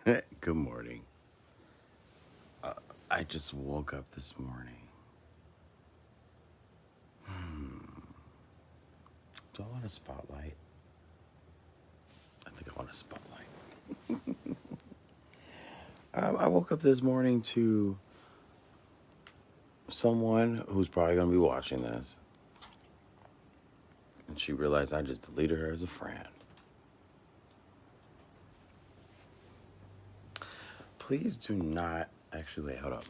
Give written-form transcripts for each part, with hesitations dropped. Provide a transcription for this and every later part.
Good morning. I just woke up this morning. Do I want a spotlight? I think I want a spotlight. I woke up this morning to someone who's probably going to be watching this. And she realized I just deleted her as a friend. Please do not actually hold up.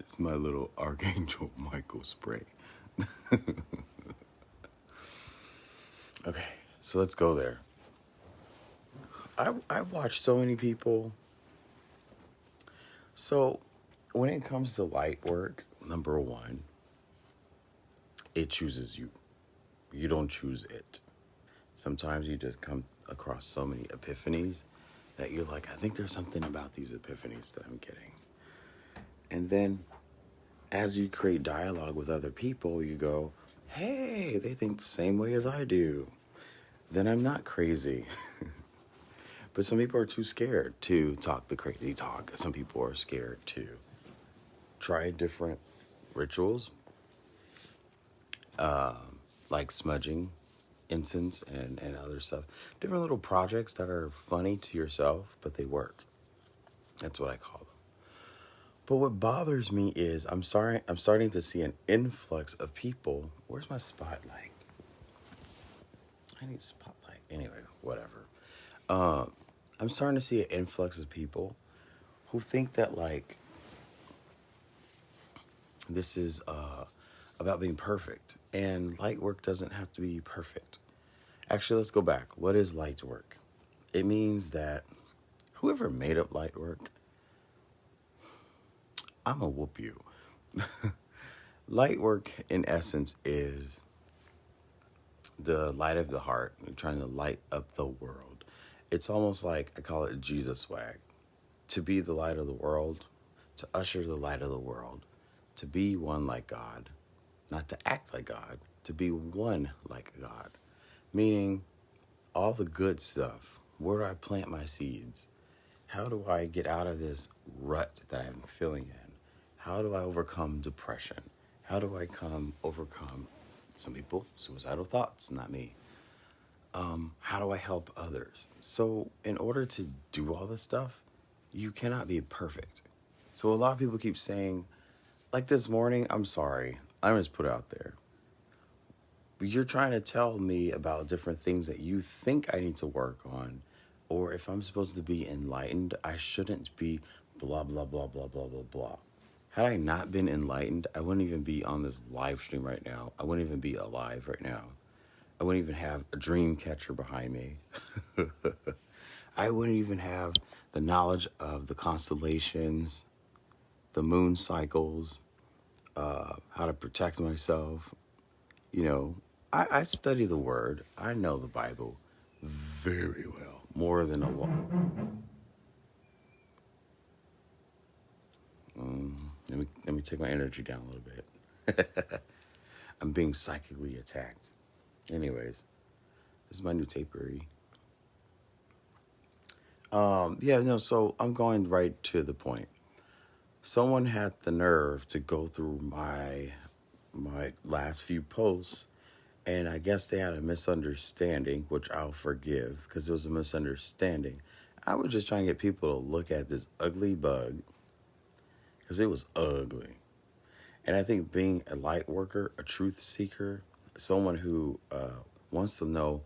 It's my little Archangel Michael spray. Okay, so let's go there. I watch so many people. So when it comes to light work, number one, it chooses you. You don't choose it. Sometimes you just come across so many epiphanies that you're like, I think there's something about these epiphanies that I'm getting. And then as you create dialogue with other people, you go, hey, they think the same way as I do. Then I'm not crazy. But some people are too scared to talk the crazy talk. Some people are scared to try different rituals, like smudging, incense, and other stuff. Different little projects that are funny to yourself, but they work. That's what I call them. But what bothers me is I'm starting to see an influx of people. Where's my spotlight? I need spotlight. Anyway, whatever. I'm starting to see an influx of people who think that like this is about being perfect, and light work doesn't have to be perfect. Actually, let's go back. What is light work? It means that whoever made up light work, I'm gonna whoop you. Light work, in essence, is the light of the heart. You're trying to light up the world. It's almost like, I call it Jesus swag. To be the light of the world, to usher the light of the world, to be one like God, not to act like God, to be one like God. Meaning, all the good stuff. Where do I plant my seeds? How do I get out of this rut that I'm feeling in? How do I overcome depression? How do I overcome, some people, suicidal thoughts, not me. How do I help others? So in order to do all this stuff, you cannot be perfect. So a lot of people keep saying, like this morning, I'm sorry, I'm just put it out there. You're trying to tell me about different things that you think I need to work on, or if I'm supposed to be enlightened, I shouldn't be blah, blah, blah, blah, blah, blah, blah. Had I not been enlightened, I wouldn't even be on this live stream right now. I wouldn't even be alive right now. I wouldn't even have a dream catcher behind me. I wouldn't even have the knowledge of the constellations, the moon cycles, how to protect myself. You know, I study the Word. I know the Bible very well, more than a lot. Let me take my energy down a little bit. I'm being psychically attacked. Anyways, this is my new tapery. So I'm going right to the point. Someone had the nerve to go through my last few posts, and I guess they had a misunderstanding, which I'll forgive because it was a misunderstanding. I was just trying to get people to look at this ugly bug because it was ugly. And I think being a light worker, a truth seeker, someone who wants to know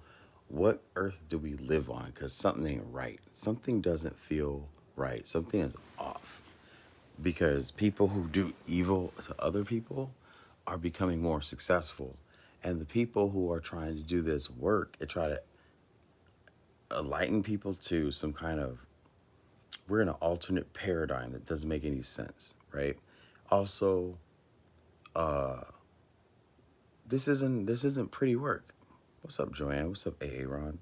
what earth do we live on, because something ain't right. Something doesn't feel right. Something is off. Because people who do evil to other people are becoming more successful. And the people who are trying to do this work and try to enlighten people to some kind of, we're in an alternate paradigm that doesn't make any sense, right? Also, this isn't pretty work. What's up, Joanne? What's up, Aaron?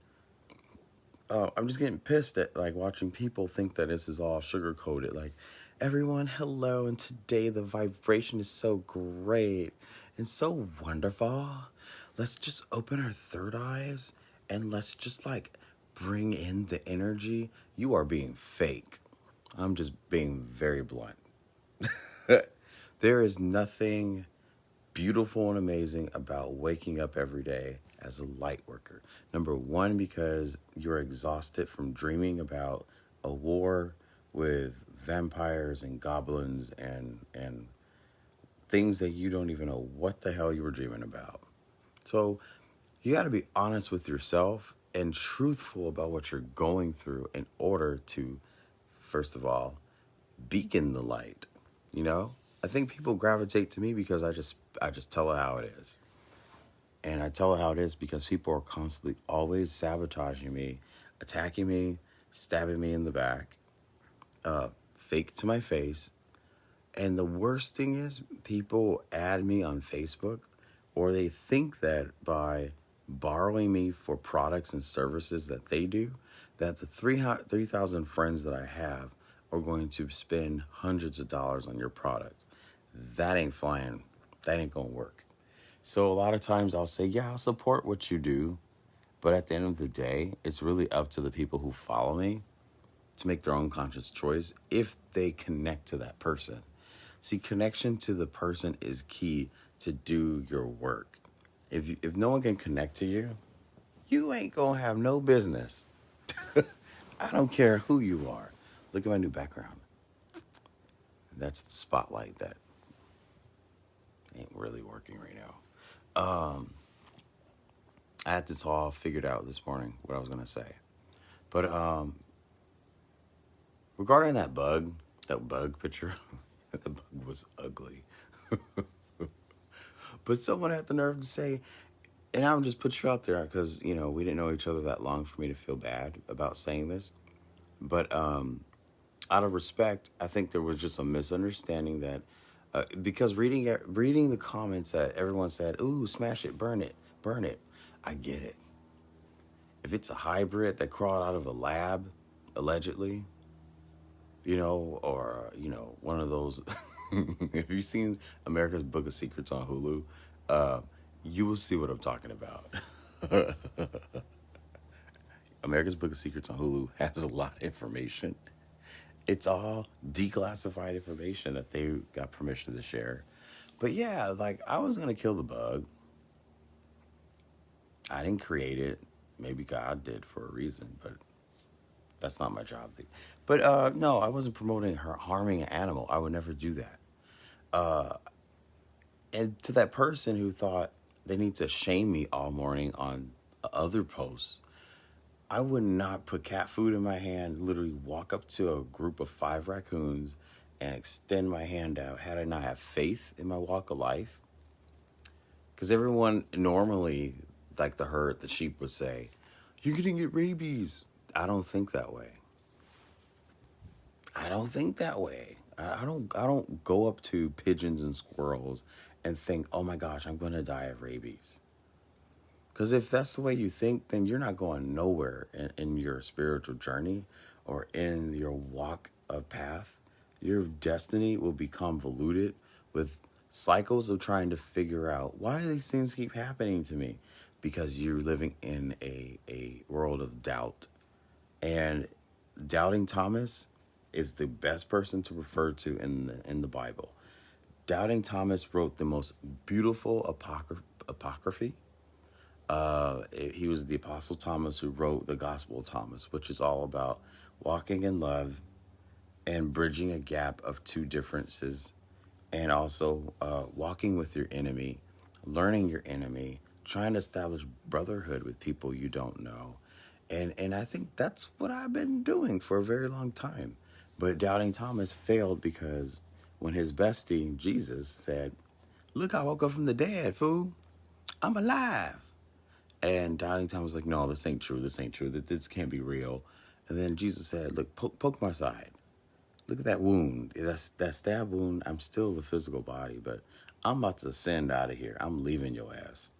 I'm just getting pissed at like watching people think that this is all sugar coated. Like, everyone, hello, and today the vibration is so great and so wonderful. let's just open our third eyes and let's just like bring in the energy. You are being fake. I'm just being very blunt. There is nothing beautiful and amazing about waking up every day as a light worker. Number one, because you're exhausted from dreaming about a war with vampires and goblins and things that you don't even know what the hell you were dreaming about. So you got to be honest with yourself and truthful about what you're going through in order to, first of all, beacon the light. You know, I think people gravitate to me because I just tell it how it is. And I tell it how it is because people are constantly always sabotaging me, attacking me, stabbing me in the back, fake to my face. And the worst thing is, people add me on Facebook, or they think that by borrowing me for products and services that they do, that the 3,000 friends that I have are going to spend hundreds of dollars on your product. That ain't flying. That ain't going to work. So a lot of times I'll say, yeah, I'll support what you do. But at the end of the day, it's really up to the people who follow me to make their own conscious choice if they connect to that person. See, connection to the person is key to do your work. If no one can connect to you, you ain't gonna have no business. I don't care who you are. Look at my new background. That's the spotlight that ain't really working right now. I had this all figured out this morning, what I was gonna say. But regarding that bug picture, the bug was ugly. But someone had the nerve to say, and I'm just put you out there because, you know, we didn't know each other that long for me to feel bad about saying this. But out of respect, I think there was just a misunderstanding that because reading the comments that everyone said, ooh, smash it, burn it. I get it. If it's a hybrid that crawled out of a lab, allegedly, you know, or, you know, one of those. If you've seen America's Book of Secrets on Hulu, you will see what I'm talking about. America's Book of Secrets on Hulu has a lot of information. It's all declassified information that they got permission to share. But yeah, like, I was going to kill the bug. I didn't create it. Maybe God did for a reason, but that's not my job. But no, I wasn't promoting harming an animal. I would never do that. And to that person who thought they need to shame me all morning on other posts, I would not put cat food in my hand, literally walk up to a group of 5 raccoons and extend my hand out had I not have faith in my walk of life. Because everyone normally, like the herd, the sheep would say, you're going to get rabies. I don't think that way. I don't go up to pigeons and squirrels and think, oh my gosh, I'm going to die of rabies. Because if that's the way you think, then you're not going nowhere in your spiritual journey or in your walk of path. Your destiny will be convoluted with cycles of trying to figure out why these things keep happening to me. Because you're living in a world of doubt. And Doubting Thomas is the best person to refer to in the Bible. Doubting Thomas wrote the most beautiful apocryphy. He was the Apostle Thomas who wrote the Gospel of Thomas, which is all about walking in love and bridging a gap of two differences, and also walking with your enemy, learning your enemy, trying to establish brotherhood with people you don't know. And I think that's what I've been doing for a very long time. But Doubting Thomas failed because when his bestie, Jesus, said, look, I woke up from the dead, fool. I'm alive. And Doubting Thomas was like, no, this ain't true. This can't be real. And then Jesus said, look, poke my side. Look at that wound. That stab wound. I'm still the physical body, but I'm about to ascend out of here. I'm leaving your ass.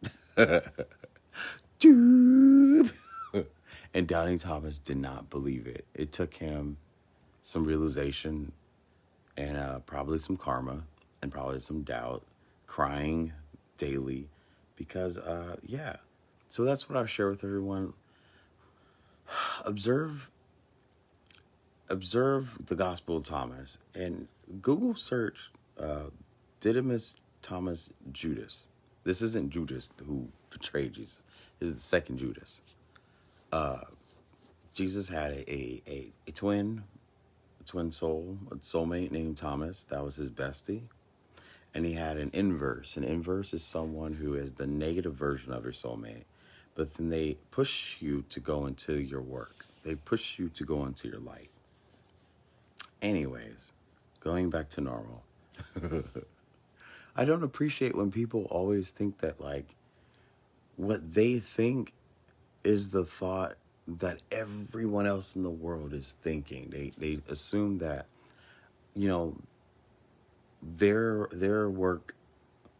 And Doubting Thomas did not believe it. It took him some realization and probably some karma and probably some doubt, crying daily because, yeah. So that's what I'll share with everyone. Observe, observe the Gospel of Thomas and Google search Didymus Thomas Judas. This isn't Judas who betrayed Jesus. This is the second Judas. Jesus had a twin soul, a soulmate named Thomas. That was his bestie. And he had an inverse. An inverse is someone who is the negative version of your soulmate, but then they push you to go into your work. They push you to go into your light. Anyways, going back to normal. I don't appreciate when people always think that, like, what they think is the thought that everyone else in the world is thinking. They assume that, you know, their work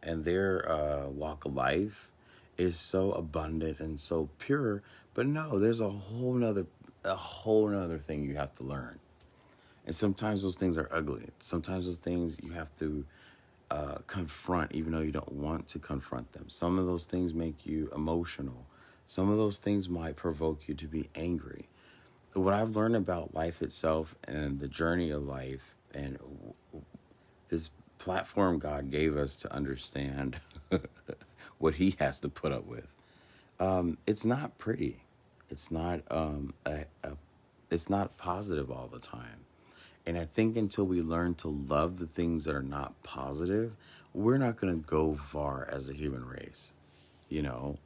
and their walk of life is so abundant and so pure. But no, there's a whole nother thing you have to learn. And sometimes those things are ugly. Sometimes those things you have to confront, even though you don't want to confront them. Some of those things make you emotional. Some of those things might provoke you to be angry. What I've learned about life itself and the journey of life and this platform God gave us to understand what he has to put up with. It's not pretty. It's not it's not positive all the time. And I think until we learn to love the things that are not positive, we're not going to go far as a human race. You know,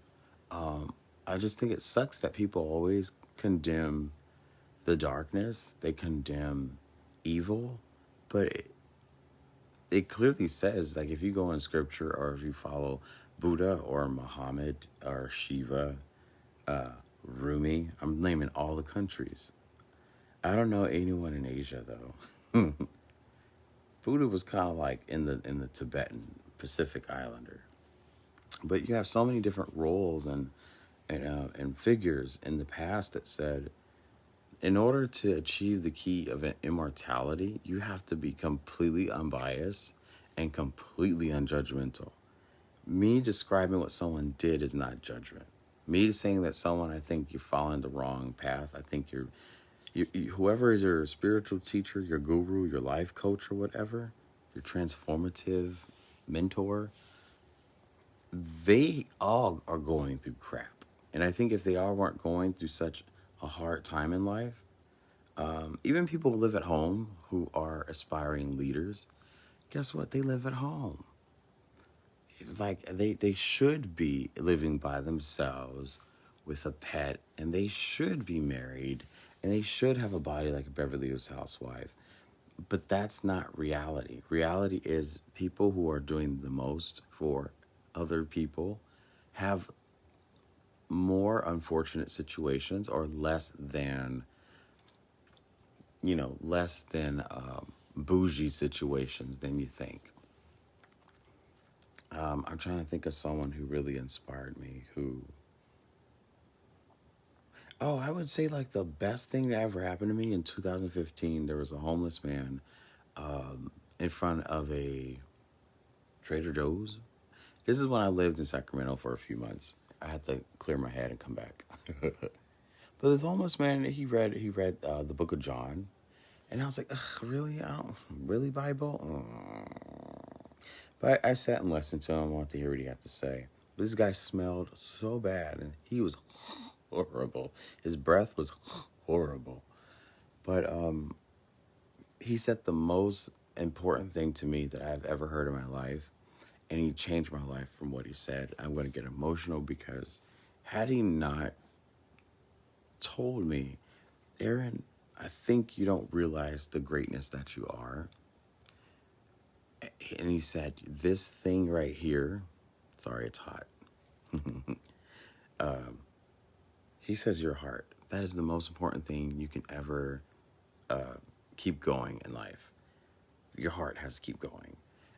I just think it sucks that people always condemn the darkness. They condemn evil, but it clearly says, like, if you go in scripture or if you follow Buddha or Muhammad or Shiva, Rumi, I'm naming all the countries. I don't know anyone in Asia though. Buddha was kind of like in the Tibetan Pacific Islander, but you have so many different roles and figures in the past that said, in order to achieve the key of immortality, you have to be completely unbiased and completely unjudgmental. Me describing what someone did is not judgment. Me saying that someone, I think you're following the wrong path. I think you whoever is your spiritual teacher, your guru, your life coach or whatever, your transformative mentor, they all are going through crap. And I think if they all weren't going through such a hard time in life, even people who live at home who are aspiring leaders, guess what? They live at home. Like they should be living by themselves with a pet, and they should be married, and they should have a body like a Beverly Hills housewife. But that's not reality. Reality is people who are doing the most for other people have more unfortunate situations or less than bougie situations than you think. I'm trying to think of someone who really inspired me. I would say like the best thing that ever happened to me in 2015. There was a homeless man in front of a Trader Joe's. This is when I lived in Sacramento for a few months. I had to clear my head and come back. But this homeless man, he read the book of John, and I was like, ugh, really? Really, Bible? But I sat and listened to him. I wanted to hear what he had to say. This guy smelled so bad, and he was horrible. His breath was horrible. But he said the most important thing to me that I've ever heard in my life, and he changed my life from what he said. I'm going to get emotional because had he not told me, Aaron, I think you don't realize the greatness that you are. And he said, this thing right here, sorry, it's hot. He says your heart. That is the most important thing you can ever keep going in life. Your heart has to keep going.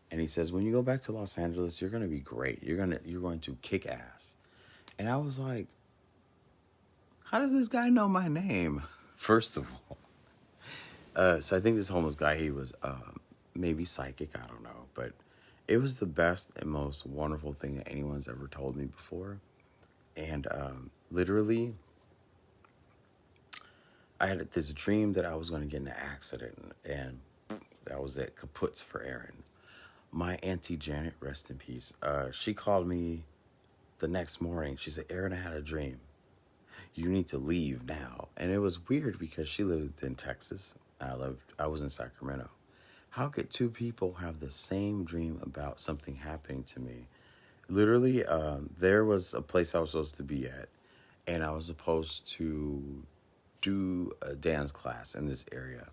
And he says, when you go back to Los Angeles, you're going to be great. You're going to kick ass. And I was like, how does this guy know my name? First of all. So I think this homeless guy, he was maybe psychic. I don't know. But It was the best and most wonderful thing that anyone's ever told me before. And literally, I had this dream that I was going to get in an accident, and that was it. Kaputs for Aaron. My auntie Janet, rest in peace. She called me the next morning. She said, "Aaron, I had a dream. You need to leave now." And it was weird because she lived in Texas. I was in Sacramento. How could two people have the same dream about something happening to me? Literally, there was a place I was supposed to be at, and I was supposed to do a dance class in this area.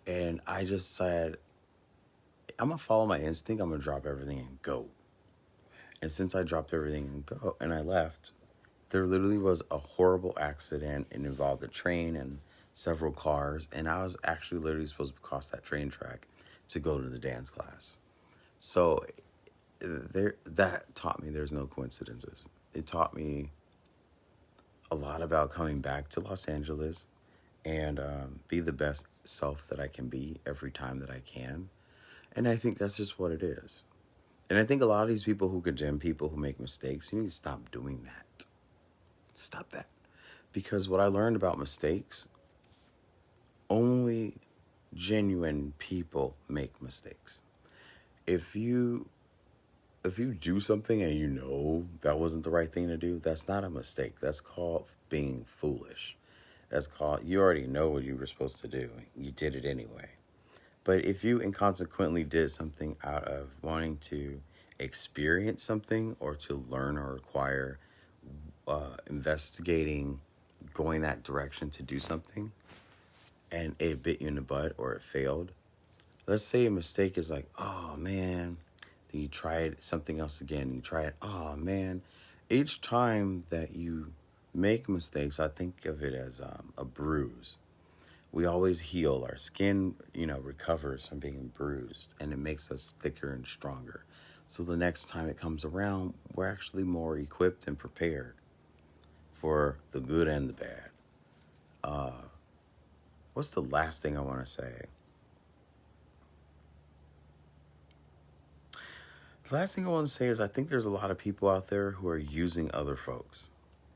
And I just said, I'm gonna follow my instinct. I'm gonna drop everything and go. And since I dropped everything and I left, there literally was a horrible accident. It involved a train and several cars, and I was actually literally supposed to cross that train track to go to the dance class. So that taught me there's no coincidences. It taught me a lot about coming back to Los Angeles and be the best self that I can be every time that I can. And I think that's just what it is. And I think a lot of these people who condemn people who make mistakes, you need to stop doing that. Stop that. Because what I learned about mistakes, only genuine people make mistakes. If you do something and you know that wasn't the right thing to do, that's not a mistake. That's called being foolish. That's called, you already know what you were supposed to do. You did it anyway. But if you inconsequently did something out of wanting to experience something or to learn or acquire, investigating, going that direction to do something, and it bit you in the butt or it failed, let's say a mistake is like, oh man, then you tried something else again. You try it, oh man. Each time that you make mistakes, I think of it as a bruise. We always heal. Our skin, recovers from being bruised, and it makes us thicker and stronger. So the next time it comes around, we're actually more equipped and prepared for the good and the bad. What's the last thing I want to say? The last thing I want to say is I think there's a lot of people out there who are using other folks.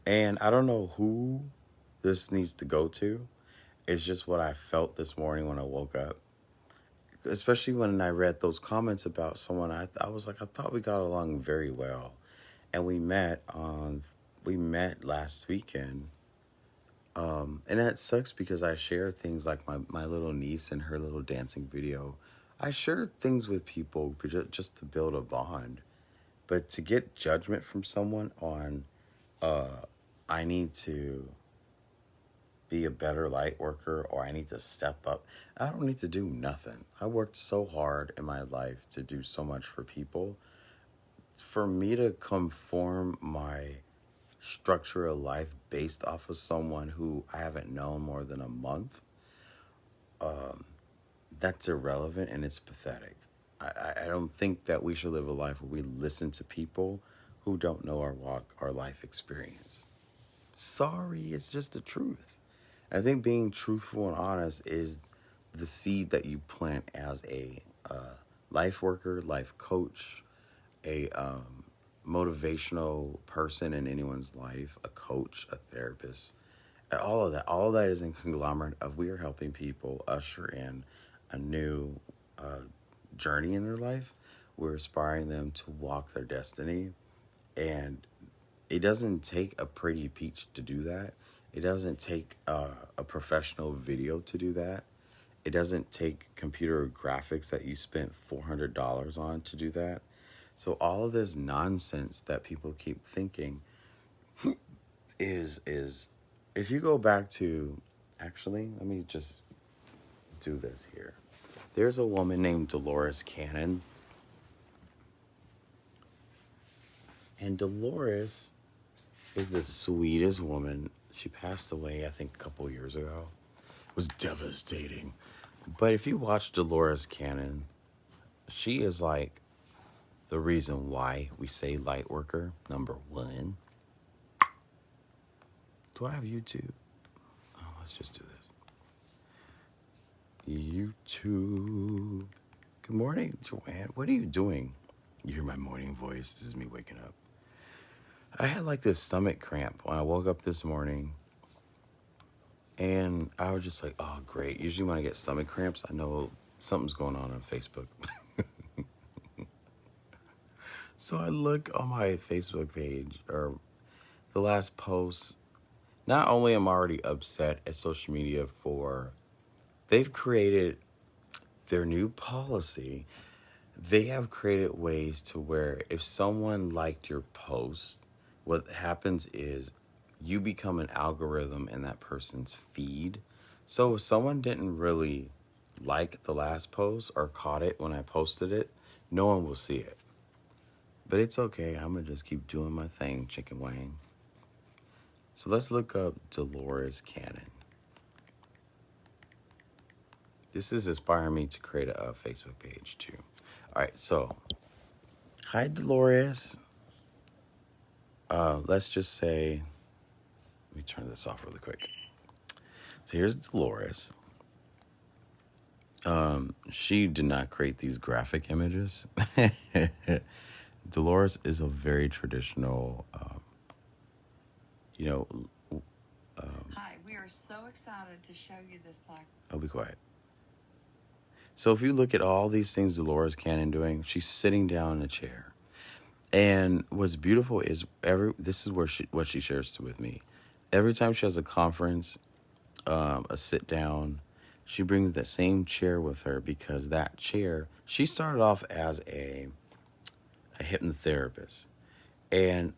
And I don't know who this needs to go to. It's just what I felt this morning when I woke up. Especially when I read those comments about someone, I was like, I thought we got along very well. And we met last weekend. And that sucks because I share things like my little niece and her little dancing video. I share things with people just to build a bond. But to get judgment from someone on, I need to be a better light worker or I need to step up. I don't need to do nothing. I worked so hard in my life to do so much for people. For me to conform my structure of life based off of someone who I haven't known more than a month, that's irrelevant and it's pathetic. I don't think that we should live a life where we listen to people who don't know our walk, our life experience. Sorry, it's just the truth. I think being truthful and honest is the seed that you plant as a life worker, life coach, a motivational person in anyone's life, a coach, a therapist. All of that is in conglomerate of we are helping people usher in a new journey in their life. We're inspiring them to walk their destiny. And it doesn't take a pretty peach to do that. It doesn't take a professional video to do that. It doesn't take computer graphics that you spent $400 on to do that. So all of this nonsense that people keep thinking is if you go back to, actually, let me just do this here. There's a woman named Dolores Cannon. And Dolores is the sweetest woman. She passed away, I think, a couple years ago. It was devastating. But if you watch Dolores Cannon, she is like the reason why we say light worker, number one. Do I have YouTube? Oh, let's just do this. YouTube. Good morning, Joanne. What are you doing? You hear my morning voice. This is me waking up. I had like this stomach cramp when I woke up this morning. And I was just like, oh, great. Usually when I get stomach cramps, I know something's going on Facebook. So I look on my Facebook page or the last post. Not only am I already upset at social media for they've created their new policy, they have created ways to where if someone liked your post, what happens is you become an algorithm in that person's feed. So if someone didn't really like the last post or caught it when I posted it, no one will see it. But it's okay. I'm going to just keep doing my thing, Chicken Wang. So let's look up Dolores Cannon. This is inspiring me to create a Facebook page too. All right, so hi, Dolores. Let's just say, let me turn this off really quick. So here's Dolores. She did not create these graphic images. Dolores is a very traditional, Hi, we are so excited to show you this plaque. I'll be quiet. So if you look at all these things Dolores Cannon doing, she's sitting down in a chair. And what's beautiful is this is where what she shares with me. Every time she has a conference, a sit down, she brings that same chair with her because that chair, she started off as a hypnotherapist. And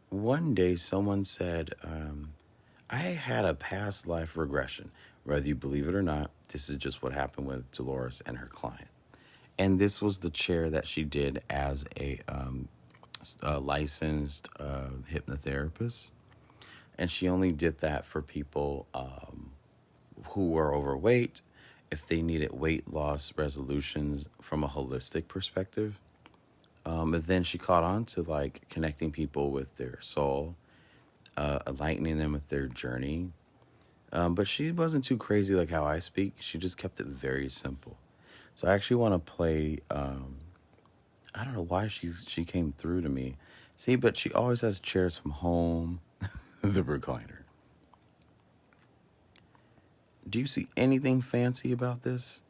one day someone said, I had a past life regression. Whether you believe it or not, this is just what happened with Dolores and her client. And this was the chair that she did as a licensed hypnotherapist. And she only did that for people who were overweight, if they needed weight loss resolutions from a holistic perspective. But then she caught on to like connecting people with their soul, enlightening them with their journey. But she wasn't too crazy like how I speak. She just kept it very simple. So I actually want to play, I don't know why she came through to me. See, but she always has chairs from home, the recliner. Do you see anything fancy about this?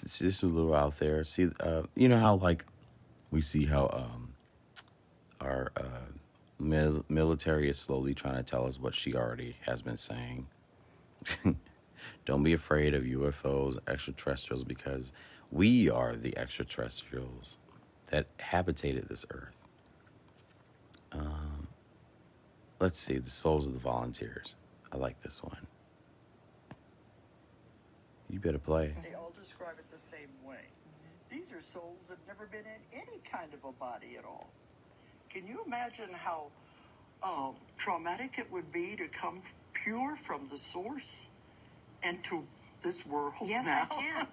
This is a little out there. See, you know how like we see how our military is slowly trying to tell us what she already has been saying. Don't be afraid of UFOs, extraterrestrials, because we are the extraterrestrials that habitated this earth. Let's see, the souls of the volunteers. I like this one. You better play. They all describe it the same way. These are souls that have never been in any kind of a body at all. Can you imagine how traumatic it would be to come pure from the source and to this world Yes, now? I can.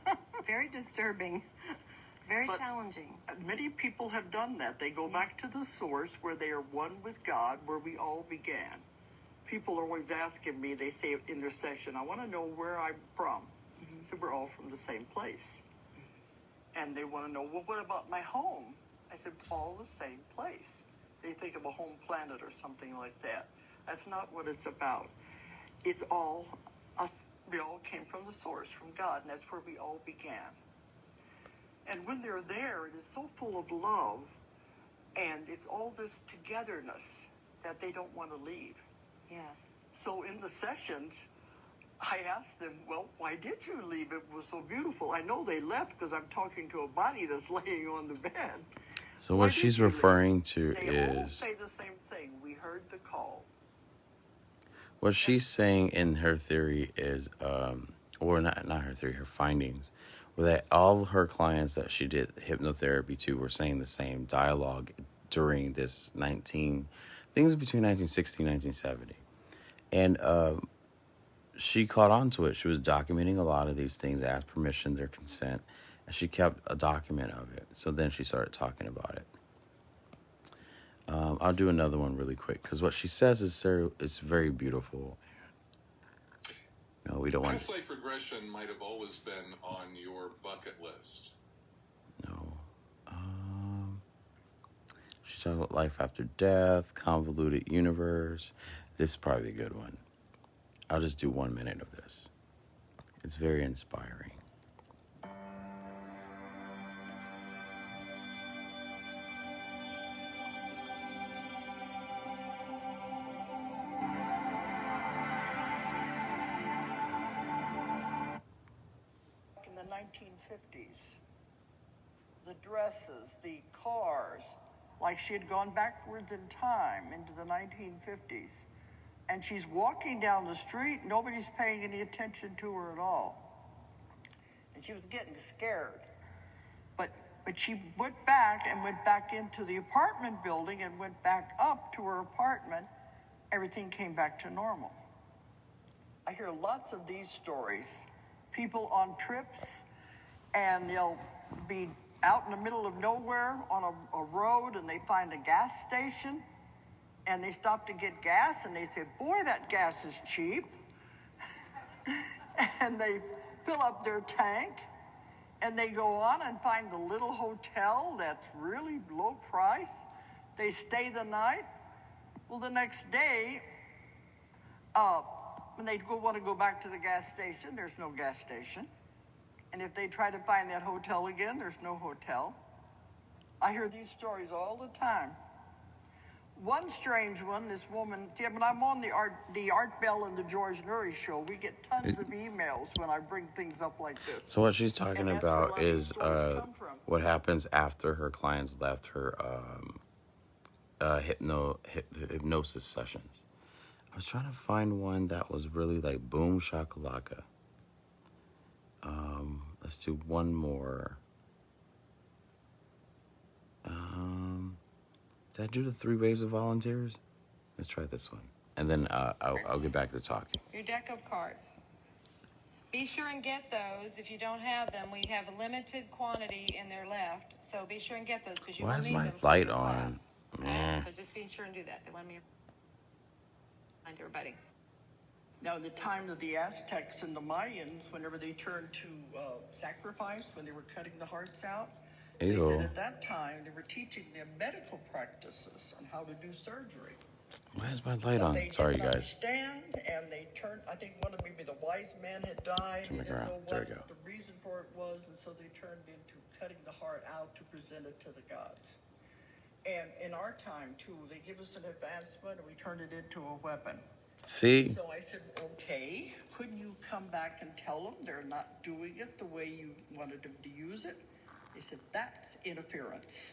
Very disturbing. Very challenging. Many people have done that. They go back to the source where they are one with God, where we all began. People are always asking me, they say in their session, I want to know where I'm from. So we're all from the same place. And they want to know, well, what about my home? I said, it's all the same place. They think of a home planet or something like that. That's not what it's about. It's all us. We all came from the source, from God, and that's where we all began. And when they're there, it is so full of love, and it's all this togetherness that they don't want to leave. Yes. So in the sessions, I asked them, well, why did you leave? It was so beautiful. I know they left because I'm talking to a body that's laying on the bed. So what she's referring to They all is, say the same thing. We heard the call. what she's saying in her theory is, or not her theory, her findings, were that all her clients that she did hypnotherapy to were saying the same dialogue during this things between 1960 and 1970. And she caught on to it. She was documenting a lot of these things, asked permission, their consent, and she kept a document of it. So then she started talking about it. I'll do another one really quick because what she says is very beautiful. No, we don't want Past life regression might have always been on your bucket list. No. She's talking about life after death, convoluted universe. This is probably a good one. I'll just do 1 minute of this. It's very inspiring. In the 1950s, the dresses, the cars, like she had gone backwards in time into the 1950s. And she's walking down the street, nobody's paying any attention to her at all. And she was getting scared. But she went back into the apartment building and went back up to her apartment. Everything came back to normal. I hear lots of these stories. People on trips, and they'll be out in the middle of nowhere on a road, and they find a gas station, and they stop to get gas, and they say, boy, that gas is cheap. And they fill up their tank, and they go on and find a little hotel that's really low price. They stay the night. Well, the next day, when they want to go back to the gas station, there's no gas station. And if they try to find that hotel again, there's no hotel. I hear these stories all the time. One strange one, this woman, see, when I'm on the Art Bell and the George Noory show, we get tons of emails when I bring things up like this. So what she's talking And that's where a about lot of these is stories come from. what happens after her clients left her hypnosis sessions. I was trying to find one that was really like boom shakalaka. Let's do one more. Did I do the 3 waves of volunteers? Let's try this one. And then I'll get back to talking. Your deck of cards. Be sure and get those. If you don't have them, we have a limited quantity and they're left. So be sure and get those because you Why will is need my them for light your on? class. Meh. So just be sure and do that. They want me to remind everybody. Now, in the time of the Aztecs and the Mayans, whenever they turned to sacrifice, when they were cutting the hearts out, they Ew. said at that time they were teaching them medical practices on how to do surgery. Why is my light But on? they Sorry, you didn't guys. understand, and they turned. I think one of maybe the wise men had died. Turn They it didn't around. know There what we go. the reason for it was, and so they turned into cutting the heart out to present it to the gods. And in our time too, they give us an advancement, and we turn it into a weapon. See? So I said, okay, couldn't you come back and tell them they're not doing it the way you wanted them to use it? They said, that's interference.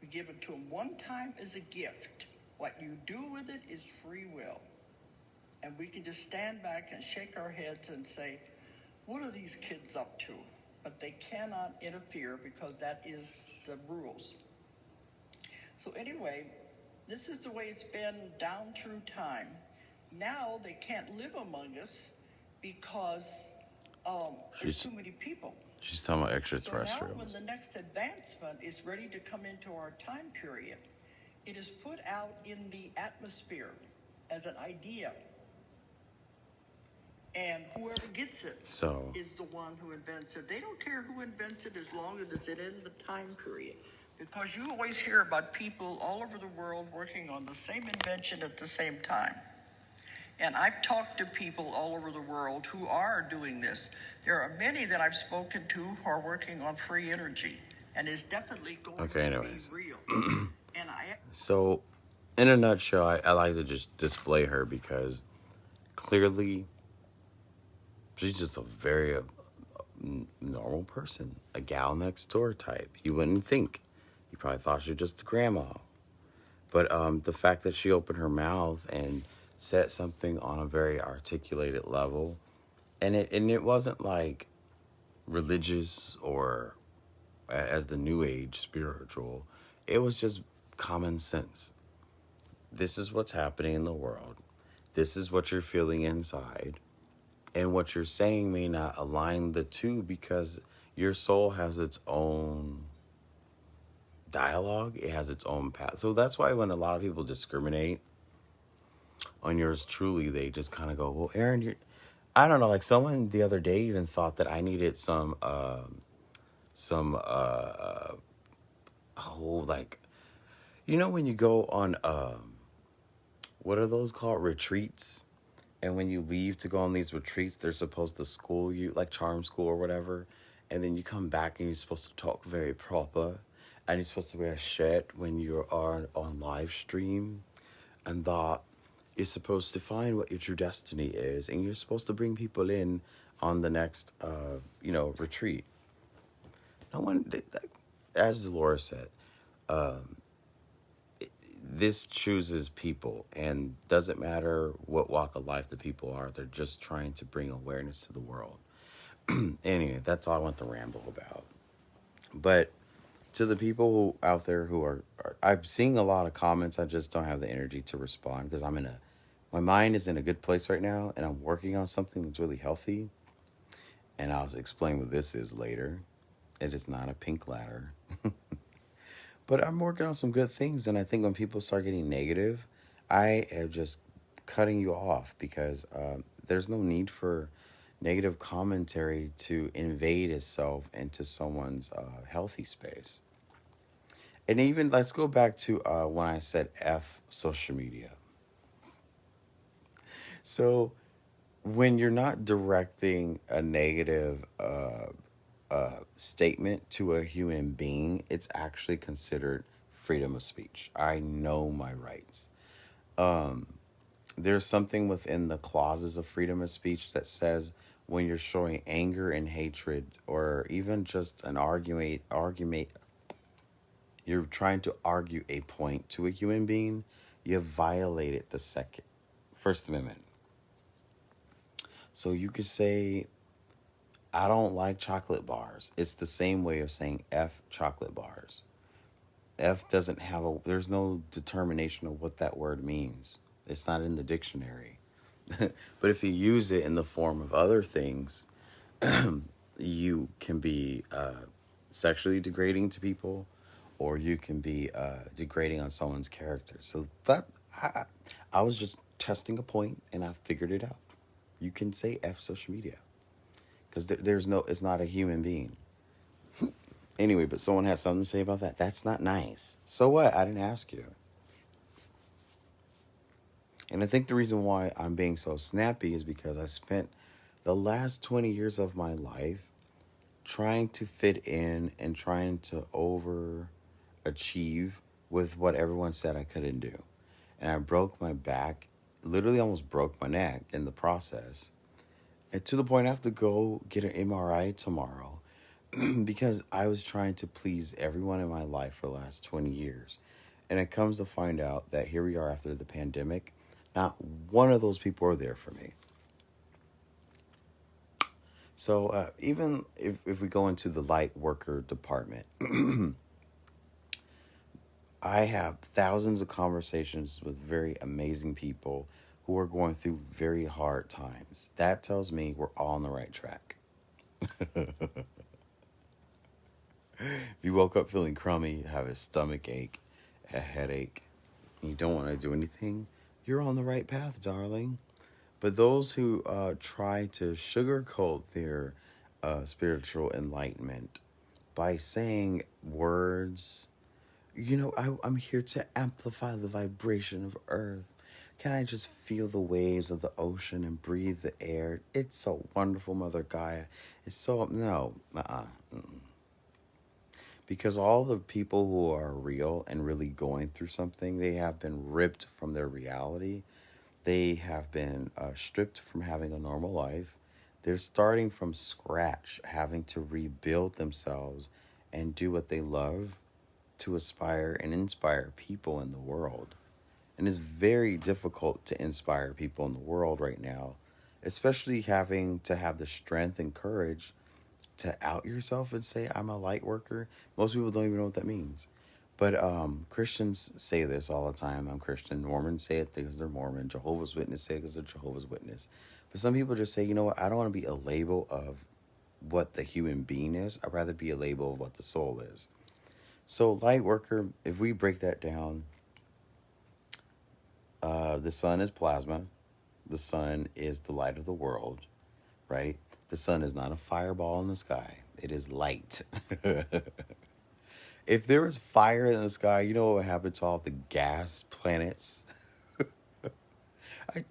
We give it to them one time as a gift. What you do with it is free will. And we can just stand back and shake our heads and say, what are these kids up to? But they cannot interfere because that is the rules. So anyway, this is the way it's been down through time. Now they can't live among us because there's too many people. She's talking about So now extraterrestrials. when the next advancement is ready to come into our time period, it is put out in the atmosphere as an idea. And whoever gets it So is the one who invents it. They don't care who invents it as long as it's in the time period. Because you always hear about people all over the world working on the same invention at the same time. And I've talked to people all over the world who are doing this. There are many that I've spoken to who are working on free energy. And it's definitely going Okay, to anyways. be real. And So, in a nutshell, I like to just display her because clearly she's just a very normal person, a gal next door type. You wouldn't think. You probably thought she was just a grandma. But the fact that she opened her mouth and said something on a very articulated level, and it wasn't like religious or as the New Age spiritual. It was just common sense. This is what's happening in the world. This is what you're feeling inside. And what you're saying may not align the two because your soul has its own dialogue. It has its own path. So that's why when a lot of people discriminate on yours truly, they just kind of go, well, Aaron, I don't know, like someone the other day even thought that I needed some oh, like, you know when you go on what are those called, retreats, and when you leave to go on these retreats, they're supposed to school you, like charm school or whatever, and then you come back and you're supposed to talk very proper, and you're supposed to wear a shirt when you are on live stream, and that you're supposed to find what your true destiny is, and you're supposed to bring people in on the next retreat. No one, as Dolores said, this chooses people, and doesn't matter what walk of life the people are. They're just trying to bring awareness to the world. Anyway, that's all I want to ramble about. But to the people who out there who are I'm seeing a lot of comments. I just don't have the energy to respond because my mind is in a good place right now, and I'm working on something that's really healthy. And I'll explain what this is later. It is not a pink ladder. But I'm working on some good things, and I think when people start getting negative, I am just cutting you off, because there's no need for negative commentary to invade itself into someone's healthy space. And even, let's go back to when I said F social media. So when you're not directing a negative statement to a human being, it's actually considered freedom of speech. I know my rights. There's something within the clauses of freedom of speech that says when you're showing anger and hatred, or even just an argument, you're trying to argue a point to a human being, you have violated the First Amendment. So you could say, I don't like chocolate bars. It's the same way of saying F chocolate bars. F doesn't have there's no determination of what that word means. It's not in the dictionary. But if you use it in the form of other things, you can be sexually degrading to people, or you can be degrading on someone's character. So that I was just testing a point, and I figured it out. You can say F social media, because it's not a human being. Anyway, but someone has something to say about that. That's not nice. So what? I didn't ask you. And I think the reason why I'm being so snappy is because I spent the last 20 years of my life trying to fit in and trying to overachieve with what everyone said I couldn't do. And I broke my back, literally almost broke my neck in the process. And to the point I have to go get an MRI tomorrow because I was trying to please everyone in my life for the last 20 years. And it comes to find out that here we are after the pandemic. Not one of those people are there for me. So even if we go into the light worker department, I have thousands of conversations with very amazing people who are going through very hard times. That tells me we're all on the right track. If you woke up feeling crummy, have a stomach ache, a headache, and you don't want to do anything, you're on the right path, darling. But those who try to sugarcoat their spiritual enlightenment by saying words, I'm here to amplify the vibration of Earth. Can I just feel the waves of the ocean and breathe the air? It's so wonderful, Mother Gaia. It's so, no, Because all the people who are real and really going through something, they have been ripped from their reality. They have been stripped from having a normal life. They're starting from scratch, having to rebuild themselves and do what they love to aspire and inspire people in the world. And it's very difficult to inspire people in the world right now, especially having to have the strength and courage to out yourself and say, I'm a light worker. Most people don't even know what that means. But Christians say this all the time. I'm Christian. Mormons say it because they're Mormon. Jehovah's Witnesses say it because they're Jehovah's Witness. But some people just say, you know what? I don't want to be a label of what the human being is. I'd rather be a label of what the soul is. So light worker, if we break that down, the sun is plasma. The sun is the light of the world. right? The sun is not a fireball in the sky. It is light. If there was fire in the sky, you know what would happen to all the gas planets?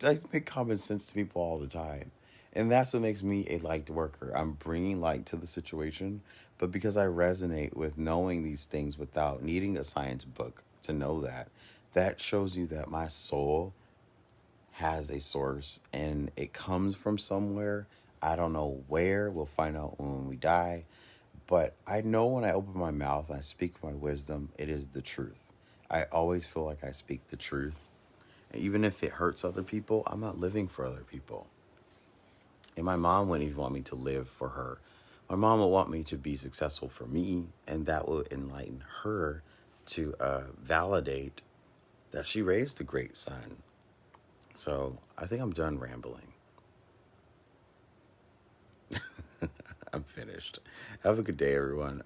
I make common sense to people all the time. And that's what makes me a light worker. I'm bringing light to the situation, but because I resonate with knowing these things without needing a science book to know that, that shows you that my soul has a source and it comes from somewhere. I don't know where. We'll find out when we die. But I know when I open my mouth and I speak my wisdom, it is the truth. I always feel like I speak the truth. And even if it hurts other people, I'm not living for other people. And my mom wouldn't even want me to live for her. My mom would want me to be successful for me, and that would enlighten her to validate that she raised a great son. So I think I'm done rambling. I'm finished. Have a good day, everyone.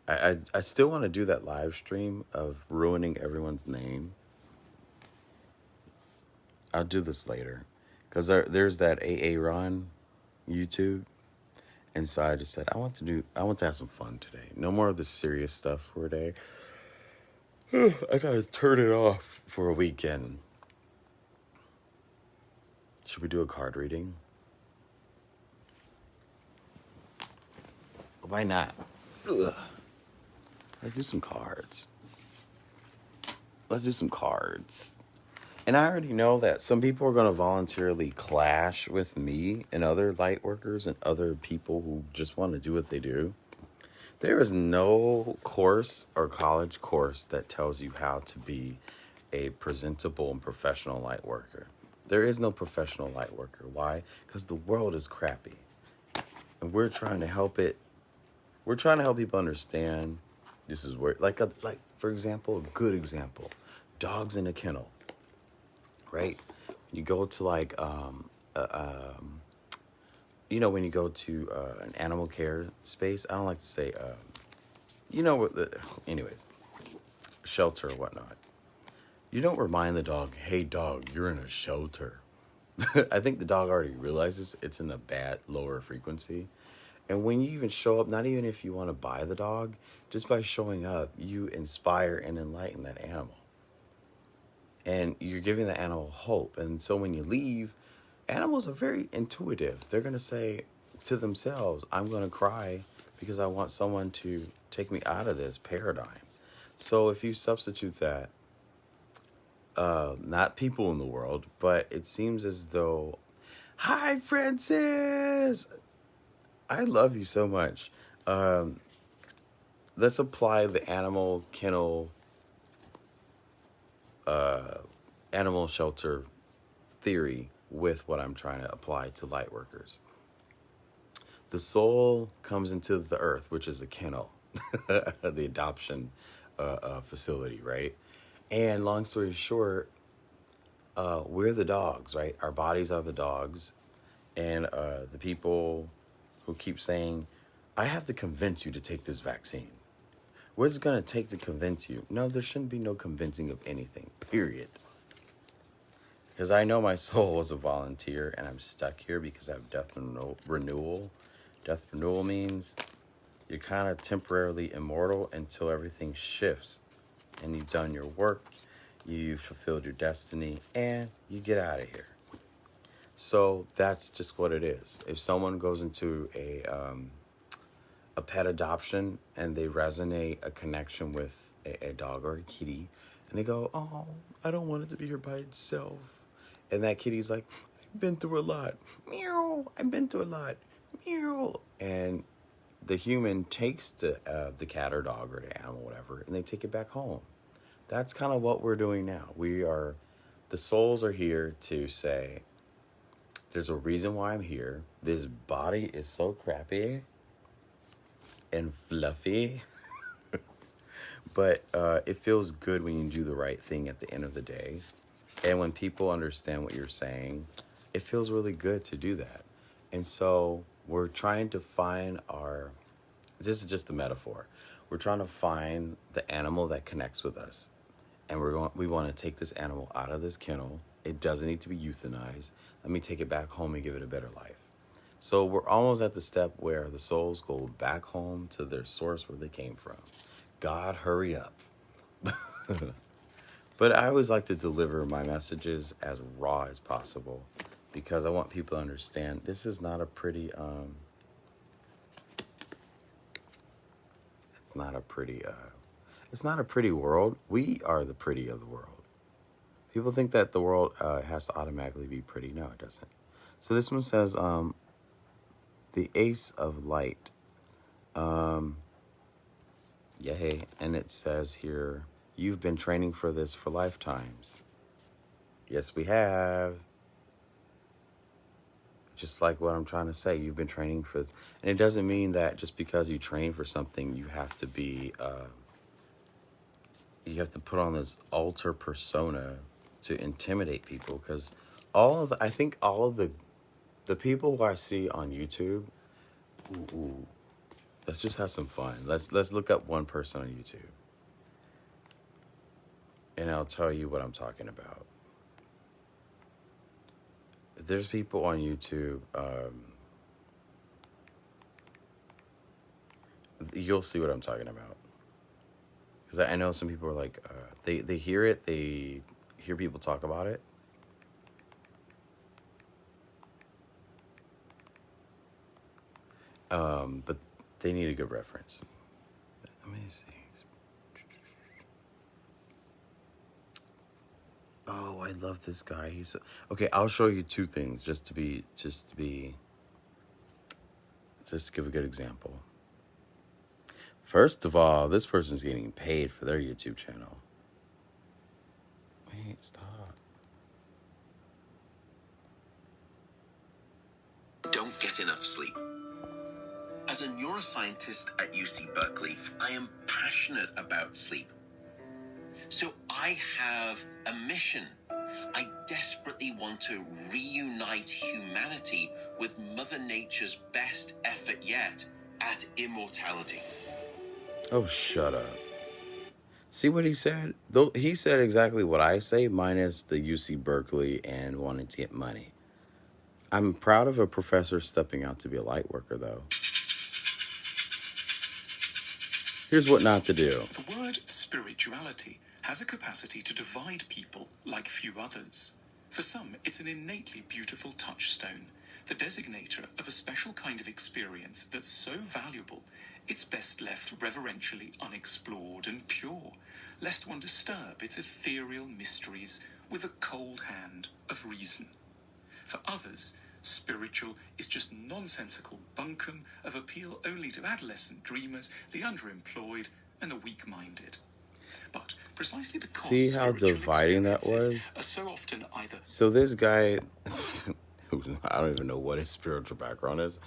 I still want to do that live stream of ruining everyone's name. I'll do this later. Because there's that Aaron YouTube. And so I just said, I want to have some fun today. No more of the serious stuff for a day. I gotta turn it off for a weekend. Should we do a card reading? Why not? Ugh. Let's do some cards. And I already know that some people are going to voluntarily clash with me and other light workers and other people who just want to do what they do. There is no course or college course that tells you how to be a presentable and professional light worker. There is no professional light worker. Why? Because the world is crappy. And we're trying to help it. We're trying to help people understand this is where, like for example, a good example, dogs in a kennel, right? You go to when you go to an animal care space, I don't like to say, anyways, shelter or whatnot. You don't remind the dog, hey dog, you're in a shelter. I think the dog already realizes it's in a bad, lower frequency. And when you even show up, not even if you want to buy the dog, just by showing up, you inspire and enlighten that animal. And you're giving the animal hope. And so when you leave, animals are very intuitive. They're going to say to themselves, I'm going to cry because I want someone to take me out of this paradigm. So if you substitute that, not people in the world, but it seems as though, hi, Francis! I love you so much. Let's apply the animal kennel, animal shelter theory with what I'm trying to apply to light workers. The soul comes into the earth, which is a kennel, the adoption facility, right? And long story short, we're the dogs, right? Our bodies are the dogs. And the people who keep saying, I have to convince you to take this vaccine. What's it going to take to convince you? No, there shouldn't be no convincing of anything, period. Because I know my soul was a volunteer and I'm stuck here because I have death renewal. Death renewal means you're kind of temporarily immortal until everything shifts and you've done your work, you've fulfilled your destiny, and you get out of here. So that's just what it is. If someone goes into a pet adoption and they resonate a connection with a dog or a kitty, and they go, oh, I don't want it to be here by itself. And that kitty's like, I've been through a lot. Meow, I've been through a lot. Meow. And the human takes the cat or dog or the animal, whatever, and they take it back home. That's kind of what we're doing now. The souls are here to say, there's a reason why I'm here. This body is so crappy and fluffy. But it feels good when you do the right thing at the end of the day. And when people understand what you're saying, it feels really good to do that. And so we're trying to find this is just a metaphor. We're trying to find the animal that connects with us. And we want to take this animal out of this kennel. It doesn't need to be euthanized. Let me take it back home and give it a better life. So we're almost at the step where the souls go back home to their source where they came from. God, hurry up. But I always like to deliver my messages as raw as possible because I want people to understand this is not a pretty it's not a pretty world. We are the pretty of the world. People think that the world has to automatically be pretty. No, it doesn't. So this one says the Ace of Light. Yay. And it says here, you've been training for this for lifetimes. Yes, we have. Just like what I'm trying to say, you've been training for this. And it doesn't mean that just because you train for something, you have to be, you have to put on this alter persona to intimidate people. Because I think all of the people who I see on YouTube, let's just have some fun. Let's look up one person on YouTube. And I'll tell you what I'm talking about. There's people on YouTube, you'll see what I'm talking about. Because I know some people are like, they hear it, they hear people talk about it. But they need a good reference. Let me see. Oh, I love this guy. Okay. I'll show you two things just to give a good example. First of all, this person's getting paid for their YouTube channel. Wait, stop. Don't get enough sleep. As a neuroscientist at UC Berkeley, I am passionate about sleep. So I have a mission. I desperately want to reunite humanity with Mother Nature's best effort yet at immortality. Oh, shut up. See what he said? Though he said exactly what I say, minus the UC Berkeley and wanting to get money. I'm proud of a professor stepping out to be a light worker, though. Here's what not to do. The word spirituality has a capacity to divide people like few others. For some, it's an innately beautiful touchstone, the designator of a special kind of experience that's so valuable, it's best left reverentially unexplored and pure, lest one disturb its ethereal mysteries with a cold hand of reason. For others, spiritual is just nonsensical bunkum of appeal only to adolescent dreamers, the underemployed, and the weak-minded. But precisely because see how dividing that was? Are so often either. So this guy, I don't even know what his spiritual background is,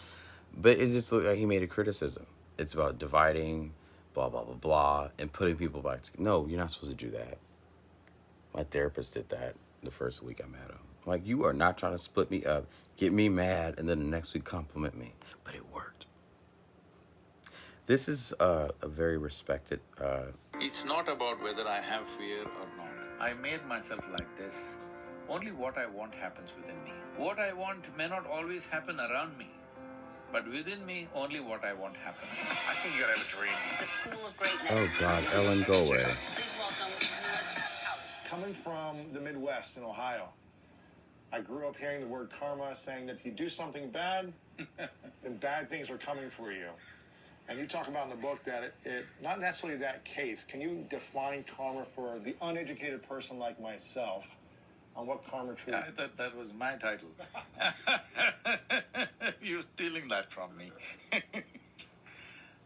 but it just looked like he made a criticism. It's about dividing, blah, blah, blah, blah, and putting people back together. No, you're not supposed to do that. My therapist did that the first week I met him. I'm like, you are not trying to split me up, get me mad, and then the next week compliment me. But it worked. This is a very respected... It's not about whether I have fear or not. I made myself like this. Only what I want happens within me. What I want may not always happen around me. But within me, only what I want happens. I think you're a dream. The School of Greatness. Oh, God, Ellen, go away. Please welcome Melissa Howard. Coming from the Midwest in Ohio, I grew up hearing the word karma saying that if you do something bad, then bad things are coming for you. And you talk about in the book that it not necessarily that case. Can you define karma for the uneducated person like myself on what karma truly is? I thought that was my title. You're stealing that from me.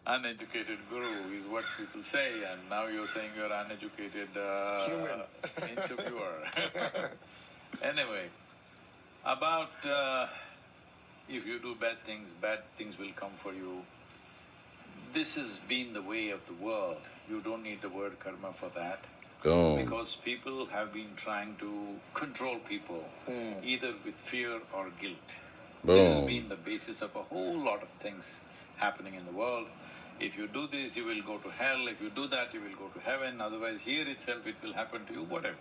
Uneducated guru is what people say, and now you're saying you're uneducated interviewer. Anyway, about if you do bad things will come for you. This has been the way of the world. You don't need the word karma for that. Boom. Because people have been trying to control people, either with fear or guilt. Boom. This has been the basis of a whole lot of things happening in the world. If you do this, you will go to hell. If you do that, you will go to heaven. Otherwise, here itself, it will happen to you, whatever.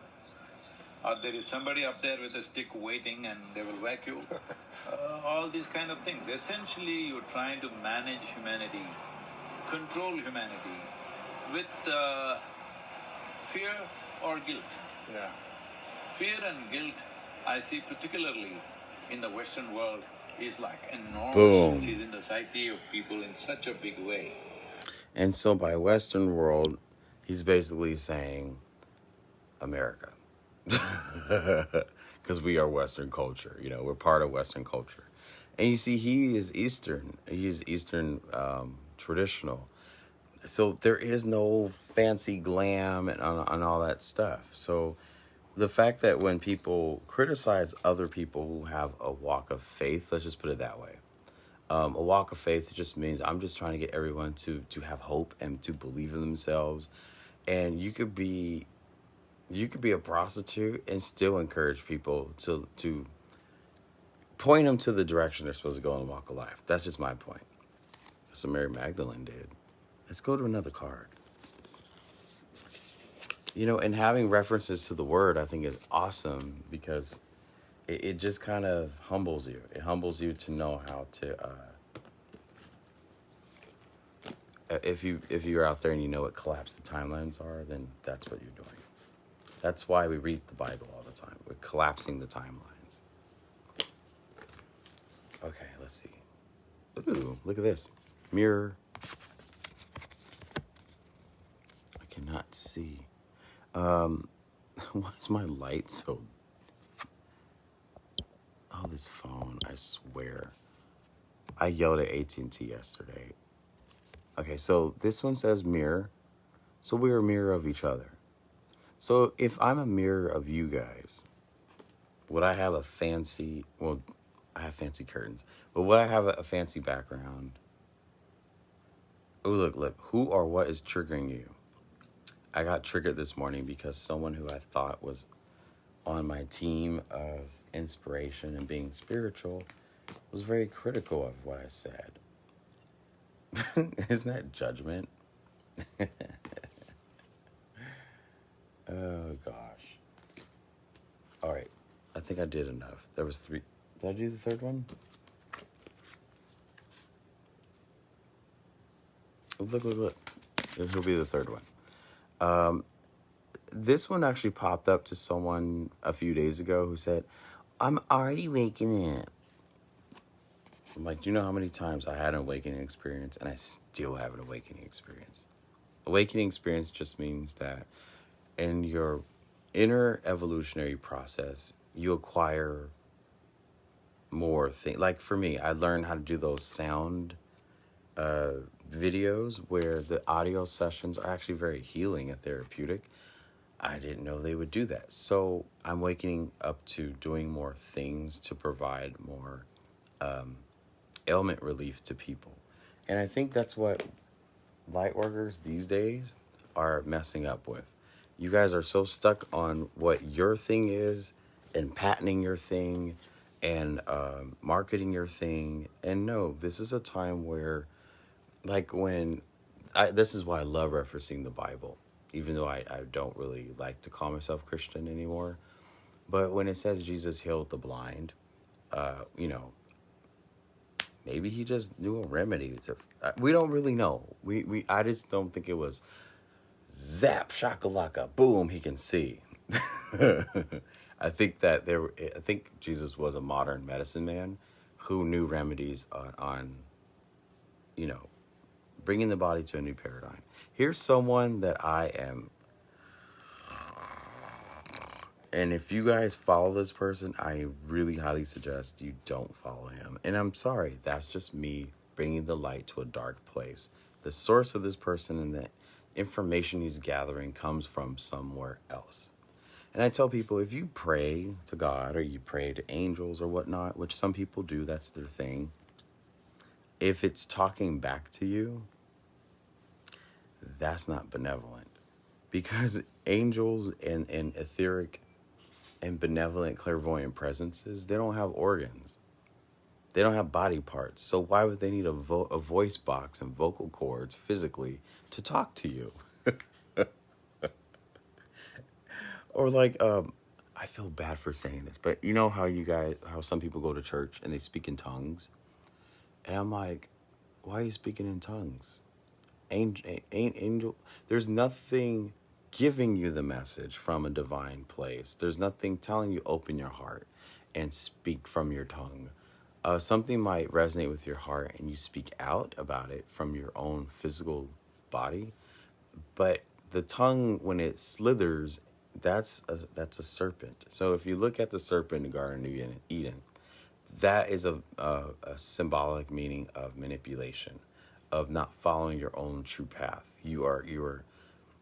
Or there is somebody up there with a stick waiting and they will whack you. all these kind of things. Essentially, you're trying to manage humanity, control humanity with fear or guilt. Yeah. Fear and guilt, I see particularly in the Western world, is like enormous. Boom. It is in the psyche of people in such a big way. And so by Western world, he's basically saying America. Because we are Western culture. You know, we're part of Western culture. And you see, he is Eastern. He's Eastern traditional. So there is no fancy glam and all that stuff. So the fact that when people criticize other people who have a walk of faith, let's just put it that way. A walk of faith just means I'm just trying to get everyone to have hope and to believe in themselves. And you could be a prostitute and still encourage people to point them to the direction they're supposed to go in the walk of life. That's just my point. That's what Mary Magdalene did. Let's go to another card. You know, and having references to the word, I think, is awesome because it just kind of humbles you. It humbles you to know how to, if you're out there and you know what collapsed timelines are, then that's what you're doing. That's why we read the Bible all the time. We're collapsing the timelines. Okay, let's see. Ooh, look at this. Mirror. I cannot see. Why is my light so... Oh, this phone, I swear. I yelled at AT&T yesterday. Okay, so this one says mirror. So we're a mirror of each other. So if I'm a mirror of you guys, would I have a fancy... Well, I have fancy curtains. But would I have a fancy background? Oh, look. Who or what is triggering you? I got triggered this morning because someone who I thought was on my team of inspiration and being spiritual was very critical of what I said. Isn't that judgment? Oh, gosh. All right. I think I did enough. There was 3. Did I do the third one? Oh, look. This will be the third one. This one actually popped up to someone a few days ago who said, I'm already waking up. I'm like, do you know how many times I had an awakening experience and I still have an awakening experience? Awakening experience just means that in your inner evolutionary process, you acquire more things. Like for me, I learned how to do those sound videos where the audio sessions are actually very healing and therapeutic. I didn't know they would do that. So I'm waking up to doing more things to provide more ailment relief to people. And I think that's what light workers these days are messing up with. You guys are so stuck on what your thing is and patenting your thing and marketing your thing. And no, this is a time where, like this is why I love referencing the Bible, even though I don't really like to call myself Christian anymore. But when it says Jesus healed the blind, maybe he just knew a remedy. We don't really know. I just don't think it was zap, shakalaka, boom, he can see. I think Jesus was a modern medicine man who knew remedies on bringing the body to a new paradigm. Here's someone that I am, and if you guys follow this person, I really highly suggest you don't follow him. And I'm sorry, that's just me bringing the light to a dark place. The source of this person and the information he's gathering comes from somewhere else. And I tell people, if you pray to God or you pray to angels or whatnot, which some people do, that's their thing. If it's talking back to you, that's not benevolent. Because angels and etheric and benevolent clairvoyant presences, they don't have organs. They don't have body parts. So why would they need a voice box and vocal cords physically to talk to you? Or like, I I feel bad for saying this, but you know how some people go to church and they speak in tongues? And I'm like, why are you speaking in tongues? Angel, there's nothing giving you the message from a divine place. There's nothing telling you open your heart and speak from your tongue. Something might resonate with your heart and you speak out about it from your own physical body. But the tongue, when it slithers, that's a serpent. So if you look at the serpent in the Garden of Eden, that is a symbolic meaning of manipulation, of not following your own true path. You are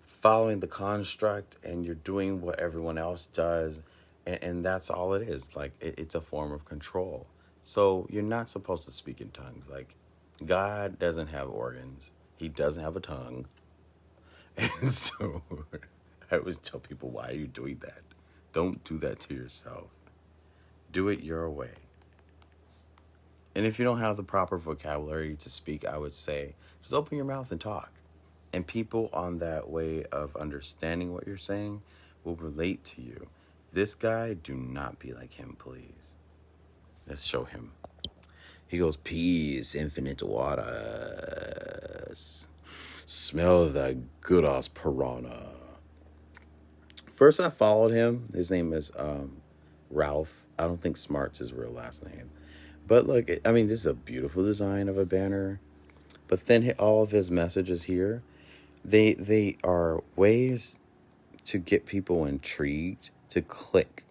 following the construct and you're doing what everyone else does. And that's all it is. Like, it's a form of control. So you're not supposed to speak in tongues. Like, God doesn't have organs. He doesn't have a tongue. And so I always tell people, why are you doing that? Don't do that to yourself. Do it your way. And if you don't have the proper vocabulary to speak, I would say, just open your mouth and talk. And people on that way of understanding what you're saying will relate to you. This guy, do not be like him, please. Let's show him. He goes, peace, infinite waters. Smell the good ass piranha. First, I followed him. His name is Ralph. I don't think Smart's his real last name. But look, I mean, this is a beautiful design of a banner. But then all of his messages here, they are ways to get people intrigued, to click.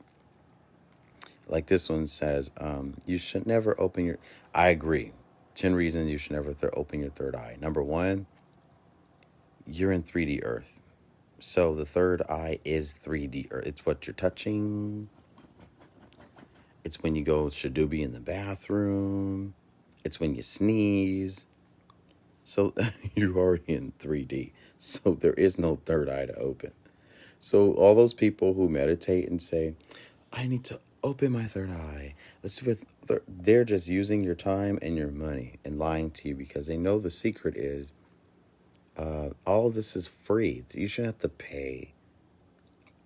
Like this one says, you should never open your... I agree. 10 reasons you should never open your third eye. Number 1, you're in 3D Earth. So the third eye is 3D Earth. It's what you're touching. It's when you go shadoobie in the bathroom. It's when you sneeze. So you're already in 3D. So there is no third eye to open. So all those people who meditate and say, I need to open my third eye. They're just using your time and your money and lying to you because they know the secret is all of this is free. You shouldn't have to pay.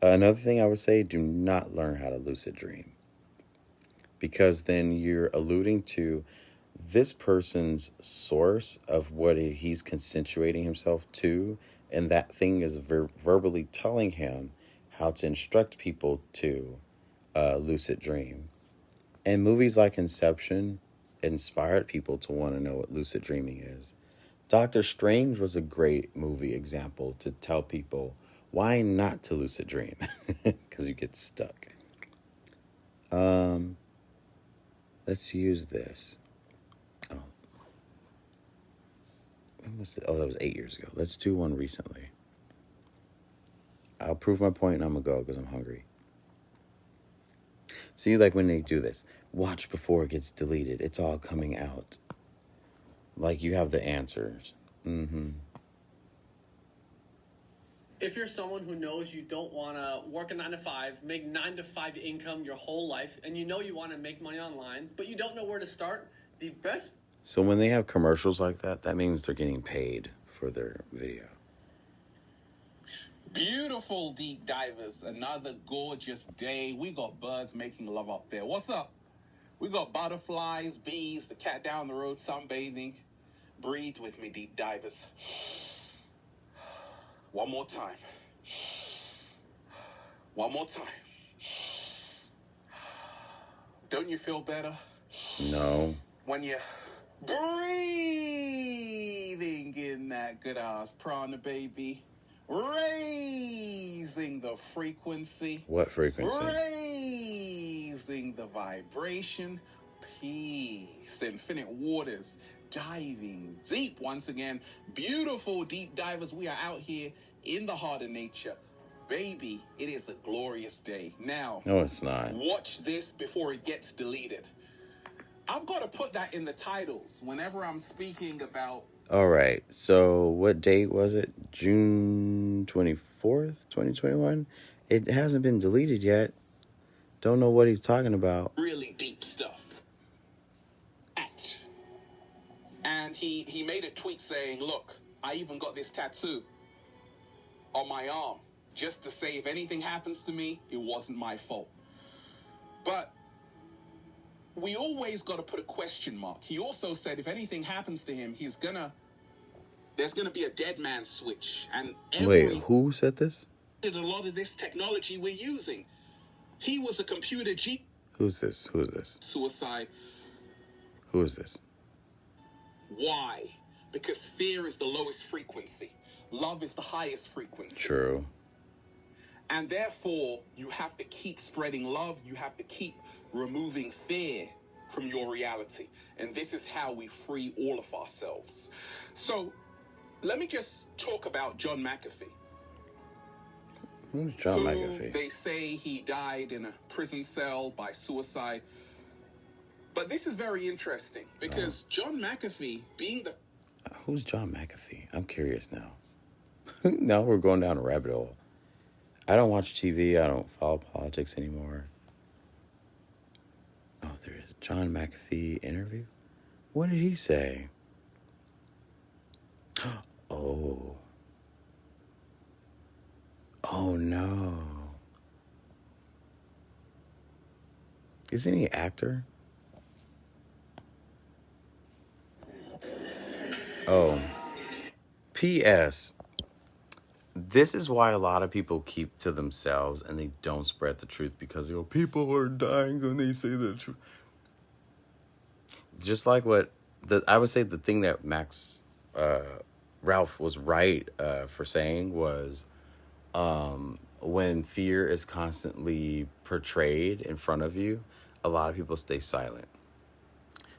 Another thing I would say, do not learn how to lucid dream. Because then you're alluding to this person's source of what he's concentrating himself to, and that thing is verbally telling him how to instruct people to lucid dream. And movies like Inception inspired people to want to know what lucid dreaming is. Doctor Strange was a great movie example to tell people why not to lucid dream, because you get stuck. Let's use this. That was 8 years ago. Let's do one recently. I'll prove my point and I'm going to go because I'm hungry. See, like when they do this, watch before it gets deleted. It's all coming out. Like you have the answers. If you're someone who knows you don't want to work a 9 to 5, make 9 to 5 income your whole life, and you know you want to make money online, but you don't know where to start, the best... So when they have commercials like that, that means they're getting paid for their video. Beautiful deep divers, another gorgeous day. We got birds making love up there. What's up? We got butterflies, bees, the cat down the road sunbathing. Breathe with me, deep divers. One more time. One more time. Don't you feel better? No. When you're breathing in that good ass prana, baby. Raising the frequency. What frequency? Raising the vibration. Peace. Infinite waters. Diving deep once again. Beautiful deep divers. We are out here in the heart of nature. Baby, it is a glorious day. Now, no, it's not. Watch this before it gets deleted. I've got to put that in the titles whenever I'm speaking about... All right. So what date was it? June 24th, 2021? It hasn't been deleted yet. Don't know what he's talking about. Really deep stuff. And he made a tweet saying, look, I even got this tattoo on my arm. just to say if anything happens to me, it wasn't my fault. But we always got to put a question mark. He also said if anything happens to him, there's gonna be a dead man switch. And Wait, who said this? A lot of this technology we're using. He was a computer Who's this? Who is this? Suicide. Who is this? Why? Because fear is the lowest frequency. Love is the highest frequency. True. And therefore, you have to keep spreading love. You have to keep removing fear from your reality. And this is how we free all of ourselves. So, let me just talk about John McAfee. Who's John McAfee? They say he died in a prison cell by suicide. But this is very interesting because John McAfee, being the... Who's John McAfee? I'm curious now. Now we're going down a rabbit hole. I don't watch TV. I don't follow politics anymore. Oh, there is John McAfee interview. What did he say? Oh. Oh, no. Isn't he an actor? Oh. P.S. This is why a lot of people keep to themselves and they don't spread the truth because people are dying when they say the truth. Just like I would say the thing that Ralph was right for saying was when fear is constantly portrayed in front of you, a lot of people stay silent.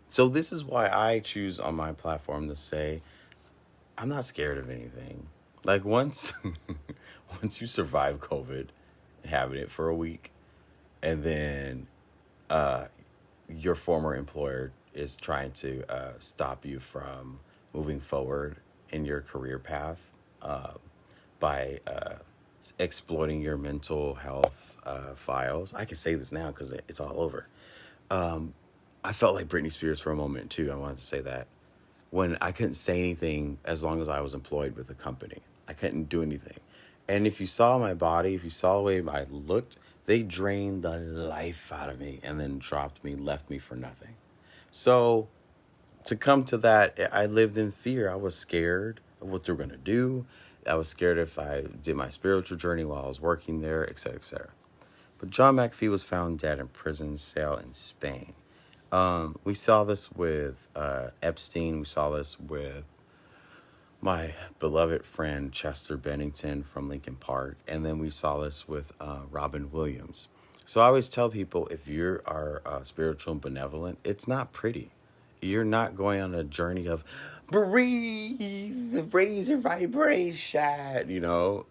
So this is why I choose on my platform to say, I'm not scared of anything. Like once you survive COVID, having it for a week, and then your former employer is trying to stop you from moving forward in your career path by exploiting your mental health files. I can say this now because it's all over. I felt like Britney Spears for a moment too. I wanted to say that when I couldn't say anything as long as I was employed with a company. I couldn't do anything. And if you saw my body, if you saw the way I looked, they drained the life out of me and then dropped me, left me for nothing. So to come to that, I lived in fear. I was scared of what they were going to do. I was scared if I did my spiritual journey while I was working there, et cetera, et cetera. But John McAfee was found dead in prison cell in Spain. We saw this with Epstein. We saw this with my beloved friend Chester Bennington from Linkin Park. And then we saw this with Robin Williams. So I always tell people, if you are spiritual and benevolent, it's not pretty. You're not going on a journey of breathe, raise your vibration, you know.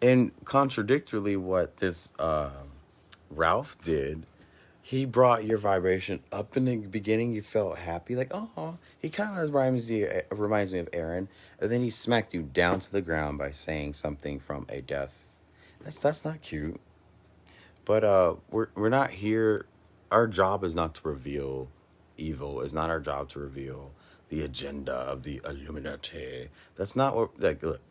And contradictorily, what this Ralph did, he brought your vibration up in the beginning. You felt happy, like, oh, he kind of reminds me of Aaron. And then he smacked you down to the ground by saying something from a death. That's not cute. But we're not here. Our job is not to reveal evil. It's not our job to reveal the agenda of the Illuminati. That's not what. Like, look,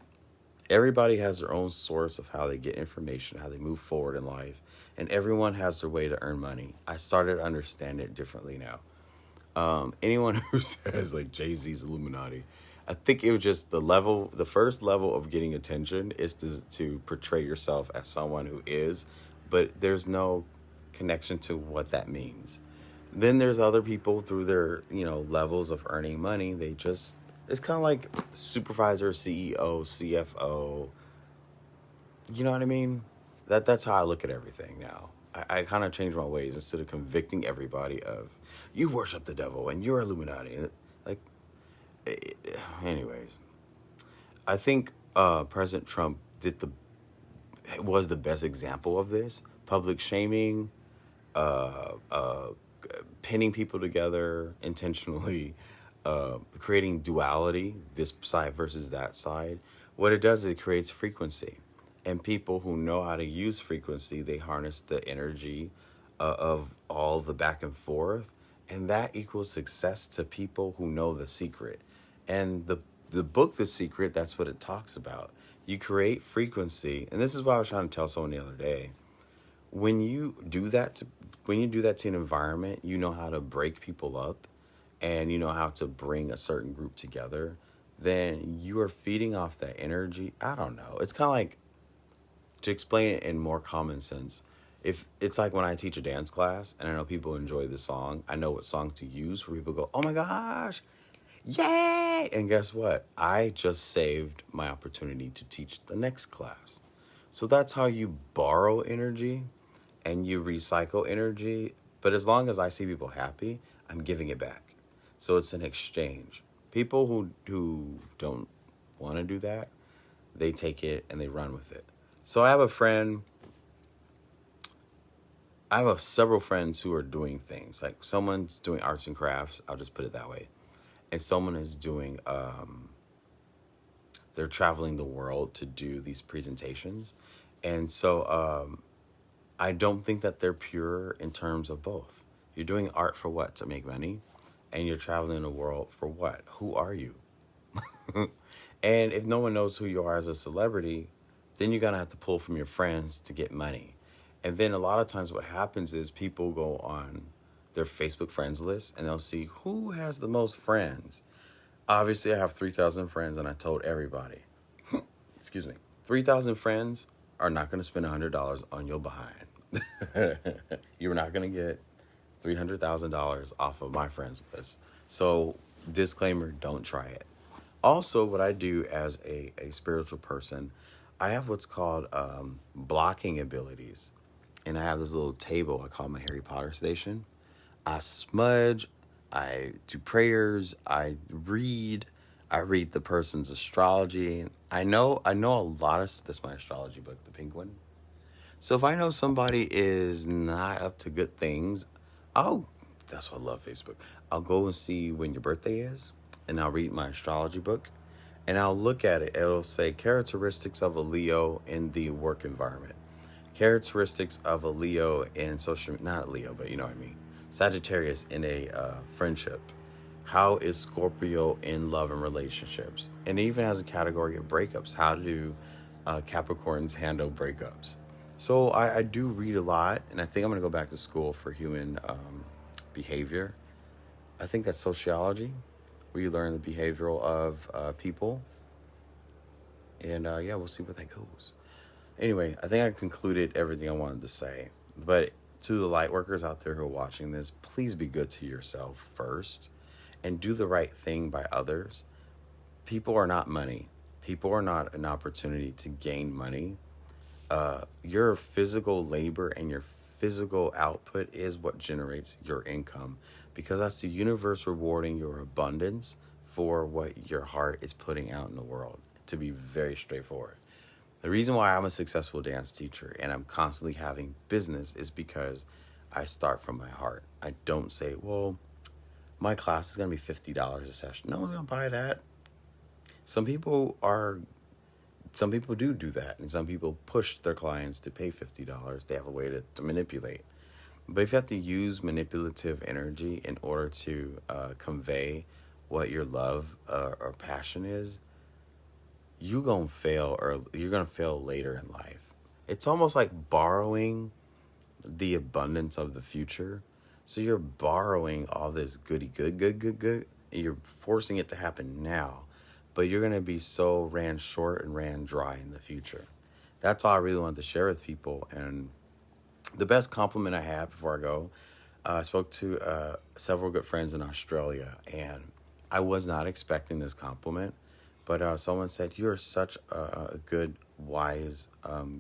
everybody has their own source of how they get information, how they move forward in life. And everyone has their way to earn money. I started to understand it differently now. Anyone who says like Jay-Z's Illuminati, I think it was just the first level of getting attention is to portray yourself as someone who is, but there's no connection to what that means. Then there's other people through their, levels of earning money. It's kind of like supervisor, CEO, CFO. You know what I mean? That's how I look at everything now. I kind of changed my ways instead of convicting everybody of, you worship the devil and you're Illuminati. Like, anyways, I think President Trump was the best example of this. Public shaming, pinning people together intentionally, creating duality, this side versus that side. What it does is it creates frequency. And people who know how to use frequency, they harness the energy of all the back and forth. And that equals success to people who know the secret. And the book, The Secret, that's what it talks about. You create frequency. And this is what I was trying to tell someone the other day. When you do that to an environment, you know how to break people up and you know how to bring a certain group together, then you are feeding off that energy. I don't know. It's kind of like, to explain it in more common sense, if it's like when I teach a dance class and I know people enjoy the song, I know what song to use where people go, oh my gosh, yay! And guess what? I just saved my opportunity to teach the next class. So that's how you borrow energy and you recycle energy. But as long as I see people happy, I'm giving it back. So it's an exchange. People who don't want to do that, they take it and they run with it. So I have several friends who are doing things. Like someone's doing arts and crafts, I'll just put it that way. And someone is doing, they're traveling the world to do these presentations. And so I don't think that they're pure in terms of both. You're doing art for what? To make money? And you're traveling the world for what? Who are you? And if no one knows who you are as a celebrity, then you're going to have to pull from your friends to get money. And then a lot of times what happens is people go on their Facebook friends list and they'll see who has the most friends. Obviously, I have 3,000 friends and I told everybody, excuse me, 3,000 friends are not going to spend $100 on your behind. You're not going to get $300,000 off of my friends list. So disclaimer, don't try it. Also, what I do as a spiritual person, I have what's called blocking abilities. And I have this little table I call my Harry Potter station. I smudge, I do prayers, I read the person's astrology. I know a lot of, this is my astrology book, the pink one. So if I know somebody is not up to good things, that's why I love Facebook. I'll go and see when your birthday is, and I'll read my astrology book, and I'll look at it. It'll say characteristics of a Leo in the work environment. Characteristics of a Leo in social, not Leo, but you know what I mean. Sagittarius in a friendship. How is Scorpio in love and relationships? And even as a category of breakups, how do Capricorns handle breakups? So I do read a lot, and I think I'm going to go back to school for human behavior. I think that's sociology, where you learn the behavioral of people. And yeah, we'll see where that goes. Anyway, I think I concluded everything I wanted to say. But to the light workers out there who are watching this, please be good to yourself first and do the right thing by others. People are not money. People are not an opportunity to gain money. Your physical labor and your physical output is what generates your income, because that's the universe rewarding your abundance for what your heart is putting out in the world, to be very straightforward. The reason why I'm a successful dance teacher and I'm constantly having business is because I start from my heart. I don't say, well, my class is going to be $50 a session. No one's going to buy that. Some people do that, and some people push their clients to pay $50. They have a way to manipulate. But if you have to use manipulative energy in order to convey what your love or passion is, you're going to fail, or you're going to fail later in life. It's almost like borrowing the abundance of the future. So you're borrowing all this goody good, and you're forcing it to happen now. But you're going to be so ran short and ran dry in the future. That's all I really wanted to share with people. And the best compliment I had before I go, I spoke to several good friends in Australia, and I was not expecting this compliment. But someone said, you're such a good, wise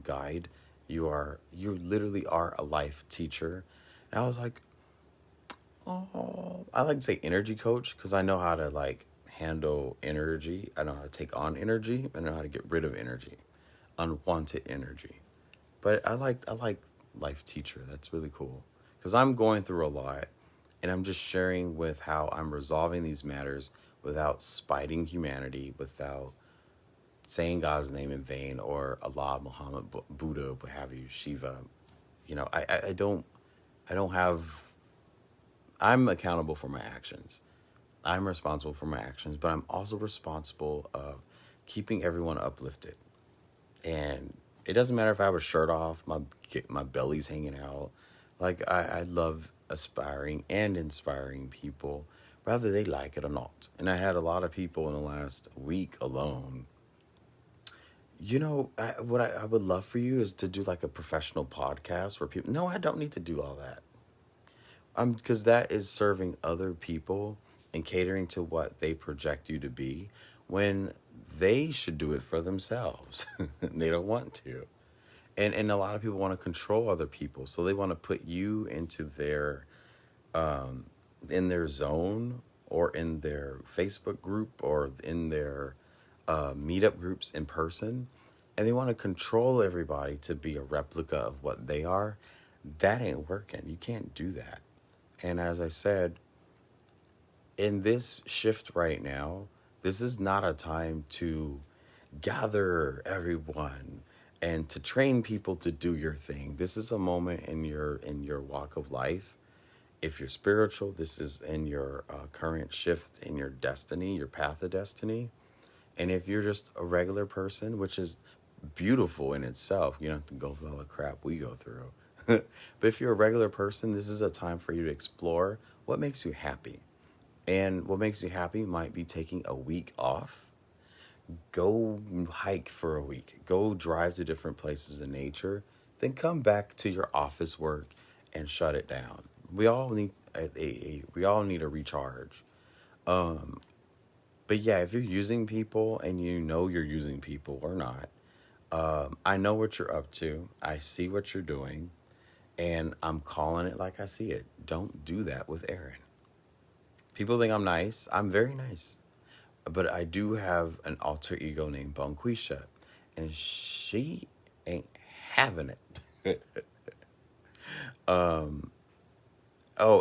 guide. You literally are a life teacher. And I was like, oh, I like to say energy coach, because I know how to like handle energy. I know how to take on energy. I know how to get rid of energy, unwanted energy. But I like life teacher. That's really cool, because I'm going through a lot, and I'm just sharing with how I'm resolving these matters without spiting humanity, without saying God's name in vain, or Allah, Muhammad, Buddha, what have you, Shiva. You know, I'm accountable for my actions. I'm responsible for my actions, but I'm also responsible of keeping everyone uplifted. And it doesn't matter if I have a shirt off, my belly's hanging out. Like, I love aspiring and inspiring people, whether they like it or not. And I had a lot of people in the last week alone. You know, what I would love for you is to do like a professional podcast where people, no, I don't need to do all that. Because that is serving other people and catering to what they project you to be when they should do it for themselves. They don't want to. And a lot of people want to control other people. So they want to put you into their, in their zone or in their Facebook group or in their meetup groups in person. And they want to control everybody to be a replica of what they are. That ain't working. You can't do that. And as I said, in this shift right now, this is not a time to gather everyone and to train people to do your thing. This is a moment in your walk of life. If you're spiritual, this is in your current shift in your destiny, your path of destiny. And if you're just a regular person, which is beautiful in itself, you don't have to go through all the crap we go through. But if you're a regular person, this is a time for you to explore what makes you happy. And what makes you happy might be taking a week off. Go hike for a week. Go drive to different places in nature. Then come back to your office work and shut it down. We all need a recharge. But yeah, if you're using people and you know you're using people or not, I know what you're up to. I see what you're doing. And I'm calling it like I see it. Don't do that with Aaron. People think I'm nice. I'm very nice. But I do have an alter ego named Bonquisha. And she ain't having it. Oh,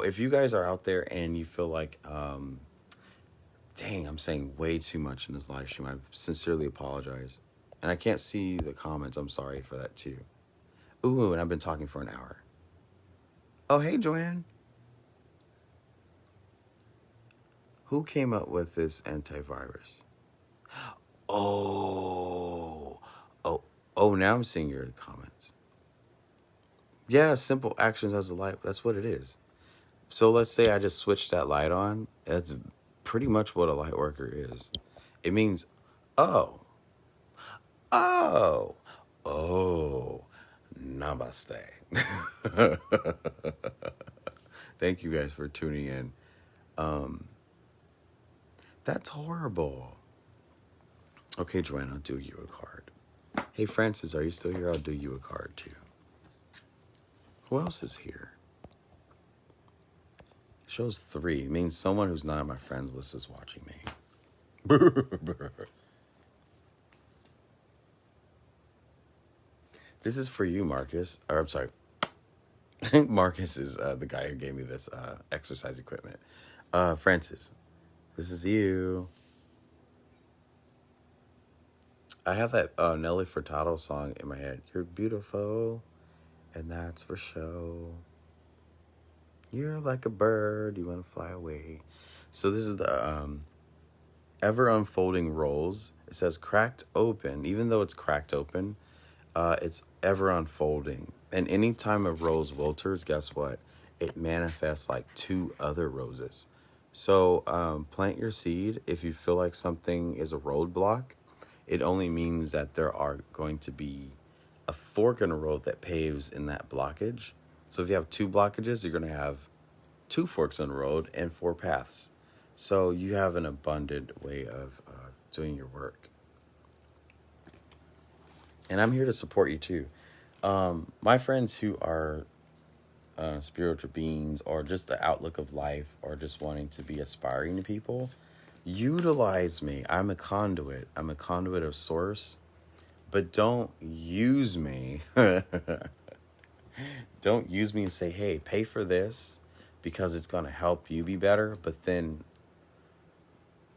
if you guys are out there and you feel like, dang, I'm saying way too much in this live stream, I sincerely apologize. And I can't see the comments. I'm sorry for that too. Ooh, and I've been talking for an hour. Oh, hey, Joanne. Who came up with this antivirus? Oh, now I'm seeing your comments. Yeah, simple actions as a light. That's what it is. So let's say I just switched that light on. That's pretty much what a light worker is. It means, namaste. Thank you guys for tuning in. That's horrible. Okay, Joanne, I'll do you a card. Hey, Francis, are you still here? I'll do you a card, too. Who else is here? Shows 3. It means someone who's not on my friends list is watching me. This is for you, Marcus. Or, I'm sorry. Marcus is the guy who gave me this exercise equipment. Francis, this is you. I have that Nelly Furtado song in my head. You're beautiful, and that's for show. You're like a bird, you want to fly away. So this is the ever unfolding rolls. It says cracked open. Even though it's cracked open, it's ever unfolding. And anytime a rose wilters, guess what? It manifests like 2 other roses. So plant your seed. If you feel like something is a roadblock, it only means that there are going to be a fork in the road that paves in that blockage. So if you have 2 blockages, you're going to have 2 forks in the road and 4 paths. So you have an abundant way of doing your work. And I'm here to support you too. My friends who are spiritual beings or just the outlook of life or just wanting to be aspiring to people, utilize me. I'm a conduit. I'm a conduit of source. But don't use me. Don't use me and say, hey, pay for this because it's going to help you be better. But then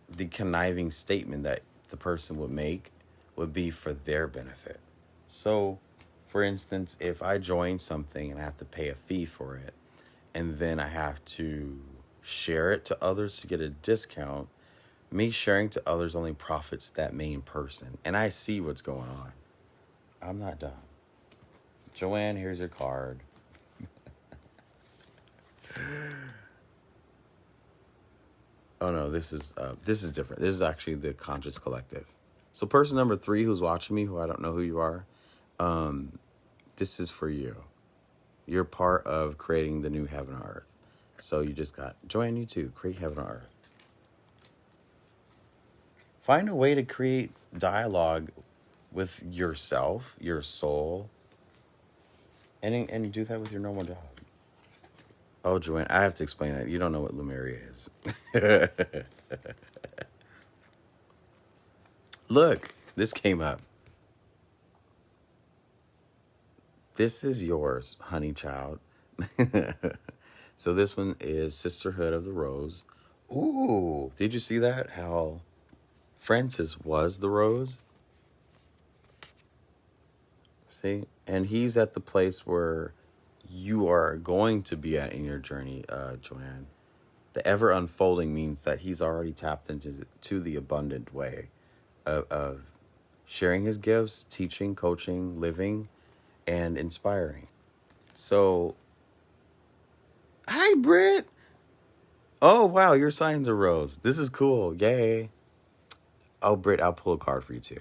the conniving statement that the person would make would be for their benefit. So, for instance, if I join something and I have to pay a fee for it, and then I have to share it to others to get a discount, me sharing to others only profits that main person. And I see what's going on. I'm not done. Joanne, here's your card. Oh no, this is different. This is actually the Conscious Collective. So person number 3 who's watching me, who I don't know who you are, this is for you. You're part of creating the new heaven on earth. So you just got, Joanne, you too, create heaven on earth. Find a way to create dialogue with yourself, your soul, and do that with your normal job. Oh, Joanne, I have to explain that. You don't know what Lemuria is. Look, this came up. This is yours, honey child. So this one is Sisterhood of the Rose. Ooh, did you see that? How Francis was the rose? See? And he's at the place where you are going to be at in your journey, Joanne. The ever unfolding means that he's already tapped into the abundant way of sharing his gifts, teaching, coaching, living, and inspiring. So, hi, Britt. Oh, wow, your sign's a rose. This is cool. Yay. Oh, Britt, I'll pull a card for you, too.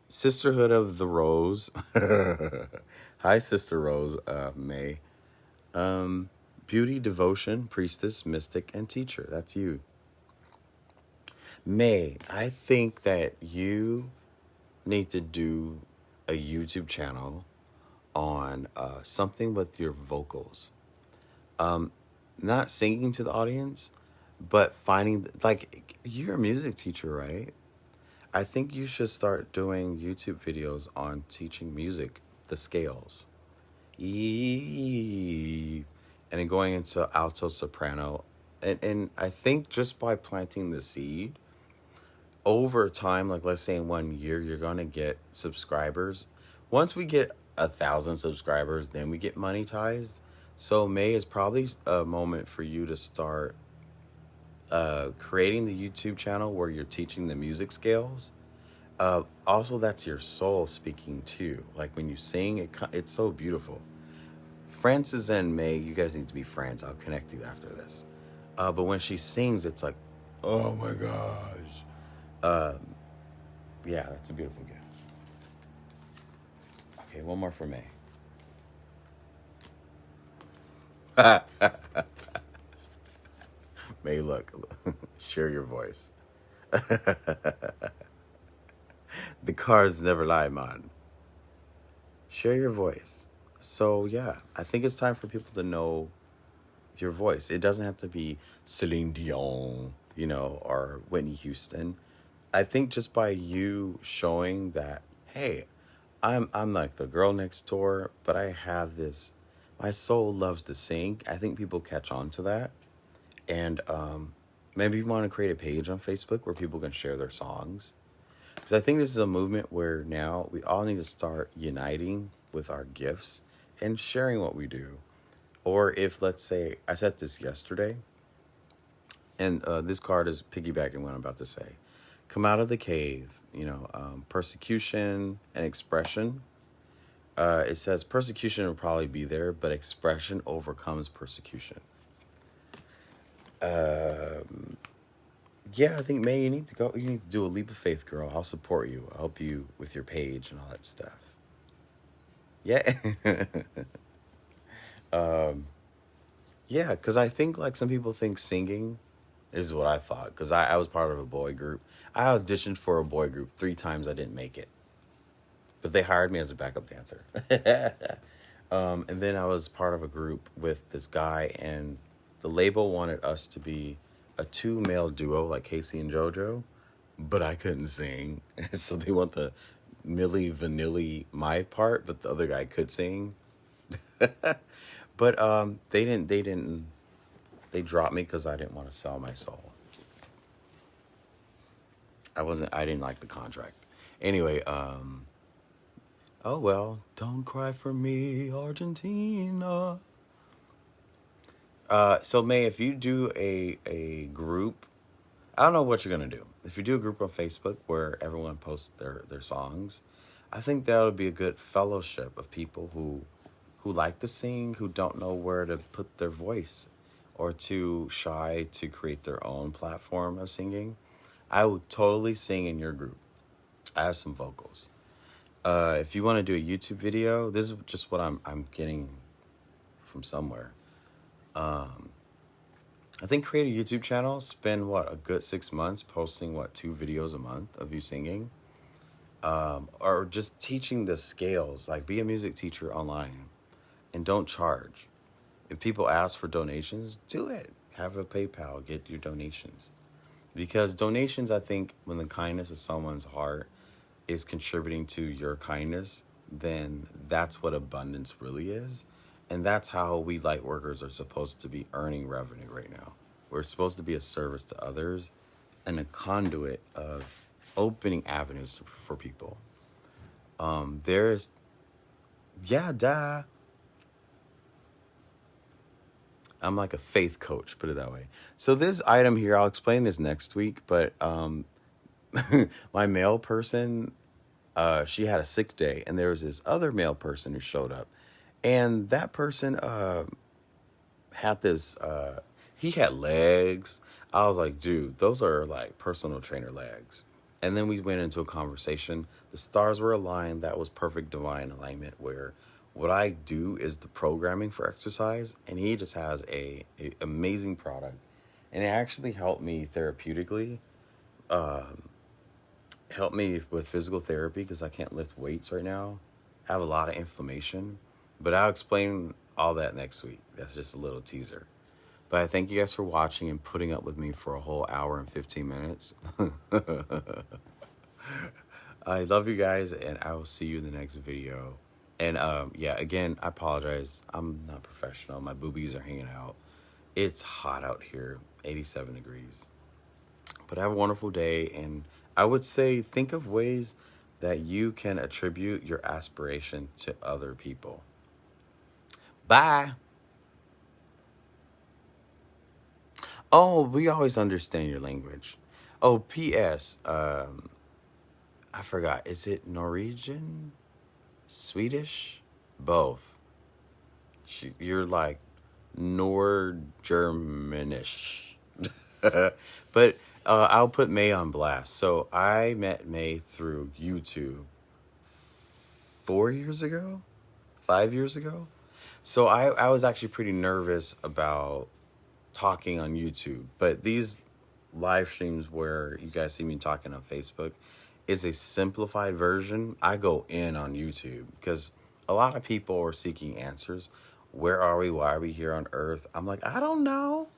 Sisterhood of the Rose. Hi, Sister Rose, May. Beauty, devotion, priestess, mystic, and teacher. That's you. May, I think that you need to do a YouTube channel on something with your vocals. Not singing to the audience, but finding, like, you're a music teacher, right? I think you should start doing YouTube videos on teaching music, the scales. E, and then going into alto, soprano. And I think just by planting the seed, over time, like let's say in 1 year, you're going to get subscribers. Once we get 1,000 subscribers, then we get monetized. So May is probably a moment for you to start creating the YouTube channel where you're teaching the music scales. Also, that's your soul speaking too. Like when you sing, it's so beautiful. Frances and May, you guys need to be friends. I'll connect you after this. But when she sings, it's like, oh my gosh. Yeah, that's a beautiful gift. Okay, one more for May. May, look, share your voice. The cards never lie, man. Share your voice. So, yeah, I think it's time for people to know your voice. It doesn't have to be Celine Dion, or Whitney Houston. I think just by you showing that, hey, I'm like the girl next door, but I have this, my soul loves to sing. I think people catch on to that. And maybe you want to create a page on Facebook where people can share their songs. Because I think this is a movement where now we all need to start uniting with our gifts and sharing what we do. Or if, let's say, I said this yesterday, and this card is piggybacking what I'm about to say. Come out of the cave, persecution and expression. It says persecution will probably be there, but expression overcomes persecution. Yeah, I think, May, you need to go. You need to do a leap of faith, girl. I'll support you. I'll help you with your page and all that stuff. Yeah. Yeah, because I think, like, some people think singing is what I thought. Because I was part of a boy group. I auditioned for a boy group 3 times. I didn't make it. But they hired me as a backup dancer. And then I was part of a group with this guy, and the label wanted us to be a 2-male duo like Casey and JoJo, but I couldn't sing. So they want the Milli Vanilli my part, but the other guy could sing. But they dropped me because I didn't want to sell my soul. I didn't like the contract. Anyway, oh well, don't cry for me, Argentina. So May, if you do a group, I don't know what you're going to do. If you do a group on Facebook where everyone posts their songs, I think that would be a good fellowship of people who like to sing, who don't know where to put their voice, or too shy to create their own platform of singing. I would totally sing in your group. I have some vocals. If you want to do a YouTube video, this is just what I'm getting from somewhere. I think create a YouTube channel, spend a good 6 months posting 2 videos a month of you singing. Or just teaching the scales, like be a music teacher online and don't charge. If people ask for donations, do it. Have a PayPal, get your donations. Because donations, I think, when the kindness of someone's heart is contributing to your kindness, then that's what abundance really is. And that's how we light workers are supposed to be earning revenue right now. We're supposed to be a service to others and a conduit of opening avenues for people. I'm like a faith coach, put it that way. So this item here, I'll explain this next week, but my mail person, she had a sick day, and there was this other mail person who showed up, and that person had this, he had legs. I was like, dude, those are like personal trainer legs. And then we went into a conversation. The stars were aligned. That was perfect divine alignment, where what I do is the programming for exercise, and he just has a amazing product. And it actually helped me therapeutically, helped me with physical therapy because I can't lift weights right now. I have a lot of inflammation, but I'll explain all that next week. That's just a little teaser. But I thank you guys for watching and putting up with me for a whole hour and 15 minutes. I love you guys, and I will see you in the next video. And again, I apologize. I'm not professional. My boobies are hanging out. It's hot out here, 87 degrees. But have a wonderful day, and I would say think of ways that you can attribute your aspiration to other people. Bye. Oh, we always understand your language. Oh, P.S. I forgot. Is it Norwegian? Swedish? Both. You're like Nord-Germanish. But I'll put May on blast. So I met May through YouTube 4 years ago? 5 years ago? So I was actually pretty nervous about talking on YouTube, but these live streams where you guys see me talking on Facebook is a simplified version. I go in on YouTube because a lot of people are seeking answers. Where are we? Why are we here on Earth? I'm like, I don't know,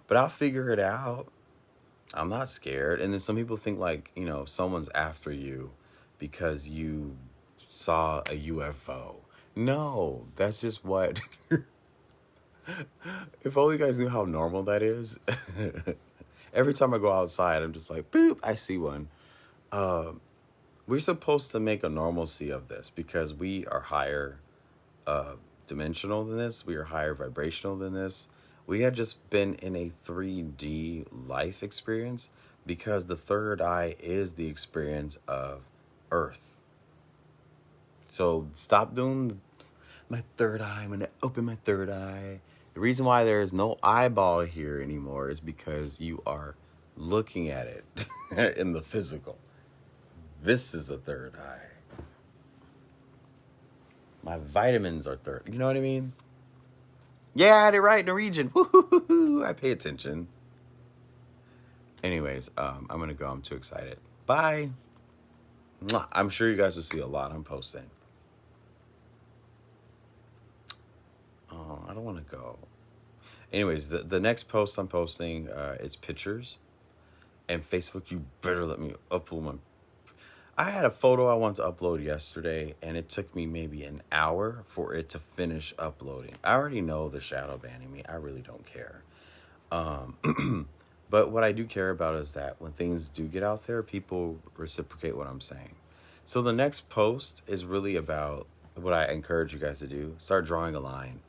but I'll figure it out. I'm not scared. And then some people think like, someone's after you because you saw a UFO. No, that's just what... If only you guys knew how normal that is. Every time I go outside, I'm just like, boop, I see one. We're supposed to make a normalcy of this because we are higher dimensional than this. We are higher vibrational than this. We had just been in a 3D life experience because the third eye is the experience of Earth. So stop doing my third eye. I'm going to open my third eye. The reason why there is no eyeball here anymore is because you are looking at it in the physical. This is a third eye. My vitamins are third. You know what I mean? Yeah, I had it right, Norwegian. Woo-hoo-hoo-hoo. I pay attention. Anyways, I'm going to go. I'm too excited. Bye. Mwah. I'm sure you guys will see a lot I'm posting. Oh, I don't want to go. Anyways, the next post I'm posting, it's pictures. And Facebook, you better let me upload my... I had a photo I wanted to upload yesterday, and it took me maybe an hour for it to finish uploading. I already know they're shadow banning me. I really don't care. But what I do care about is that when things do get out there, people reciprocate what I'm saying. So the next post is really about what I encourage you guys to do. Start drawing a line.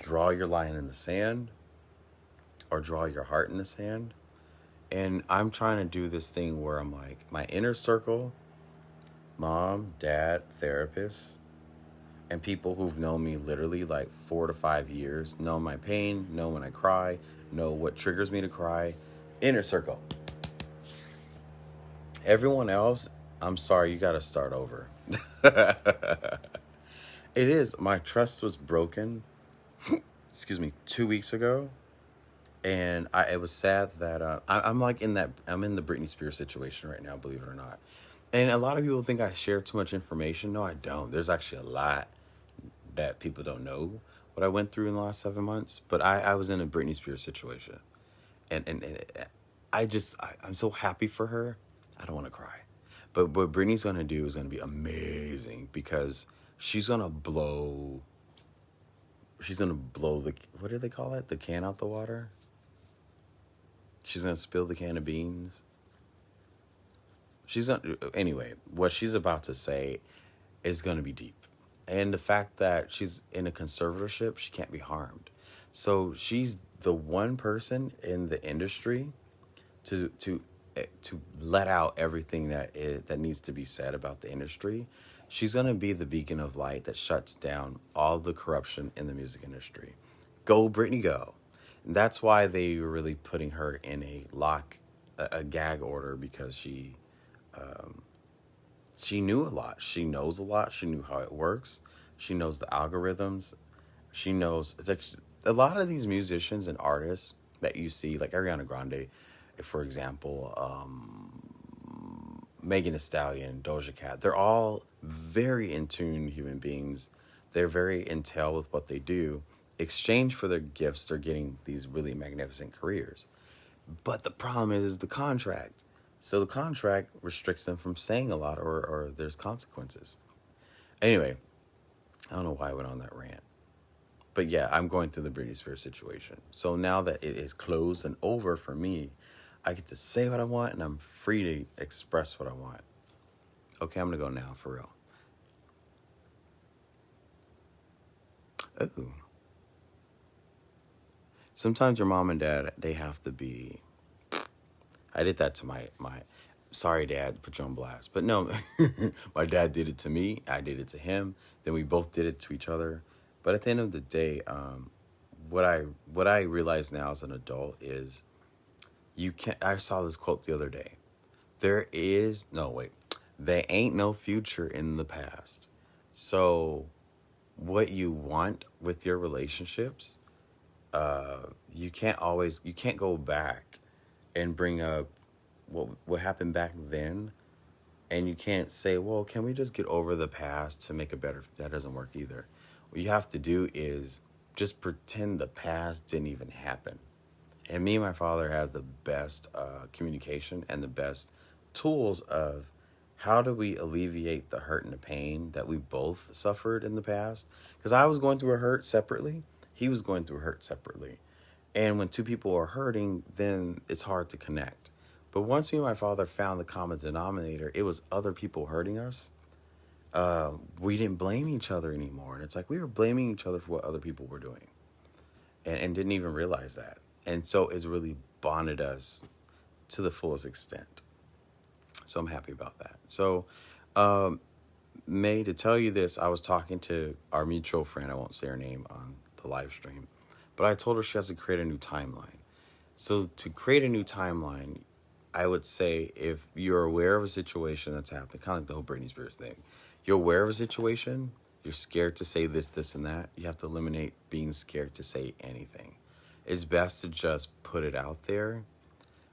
Draw your line in the sand, or draw your heart in the sand. And I'm trying to do this thing where I'm like, my inner circle mom, dad, therapists, and people who've known me literally like 4 to 5 years, know my pain, know when I cry, know what triggers me to cry. Inner circle. Everyone else, I'm sorry, you got to start over. It is. My trust was broken, excuse me, 2 weeks ago. And it was sad that I'm like I'm in the Britney Spears situation right now, believe it or not. And a lot of people think I share too much information. No, I don't. There's actually a lot that people don't know what I went through in the last 7 months. But I was in a Britney Spears situation. And I'm so happy for her. I don't want to cry. But what Britney's going to do is going to be amazing because she's going to blow the, what do they call it? The can out the water? She's going to spill the can of beans. Anyway, what she's about to say is going to be deep. And the fact that she's in a conservatorship, she can't be harmed. So she's the one person in the industry to let out everything that needs to be said about the industry. She's going to be the beacon of light that shuts down all the corruption in the music industry. Go, Britney, go. And that's why they were really putting her in a gag order, because she knew a lot. She knows a lot. She knew how it works. She knows the algorithms. She knows, it's like a lot of these musicians and artists that you see, like Ariana Grande, for example, Megan Thee Stallion, Doja Cat, they're all very in tune human beings. They're very in tune with what they do. Exchange for their gifts, they're getting these really magnificent careers. But the problem is the contract. So the contract restricts them from saying a lot, or there's consequences. Anyway, I don't know why I went on that rant. But yeah, I'm going through the Britney Spears situation. So now that it is closed and over for me, I get to say what I want and I'm free to express what I want. Okay, I'm going to go now, for real. Oh. Sometimes your mom and dad, they have to be... I did that to my sorry, Dad, put you on blast. But no, my dad did it to me. I did it to him. Then we both did it to each other. But at the end of the day, what I realize now as an adult is I saw this quote the other day. There ain't no future in the past. So what you want with your relationships, you can't go back and bring up what happened back then, and you can't say, well, can we just get over the past to make it better? That doesn't work either. What you have to do is just pretend the past didn't even happen. And me and my father had the best communication and the best tools of how do we alleviate the hurt and the pain that we both suffered in the past. Because I was going through a hurt separately. He was going through a hurt separately. And when two people are hurting, then it's hard to connect. But once me and my father found the common denominator, it was other people hurting us. We didn't blame each other anymore. And it's like we were blaming each other for what other people were doing and didn't even realize that. And so it's really bonded us to the fullest extent. So I'm happy about that. So, May, to tell you this, I was talking to our mutual friend. I won't say her name on the live stream. But I told her she has to create a new timeline. So to create a new timeline, I would say if you're aware of a situation that's happening, kind of like the whole Britney Spears thing, you're aware of a situation, you're scared to say this, and that, you have to eliminate being scared to say anything. It's best to just put it out there.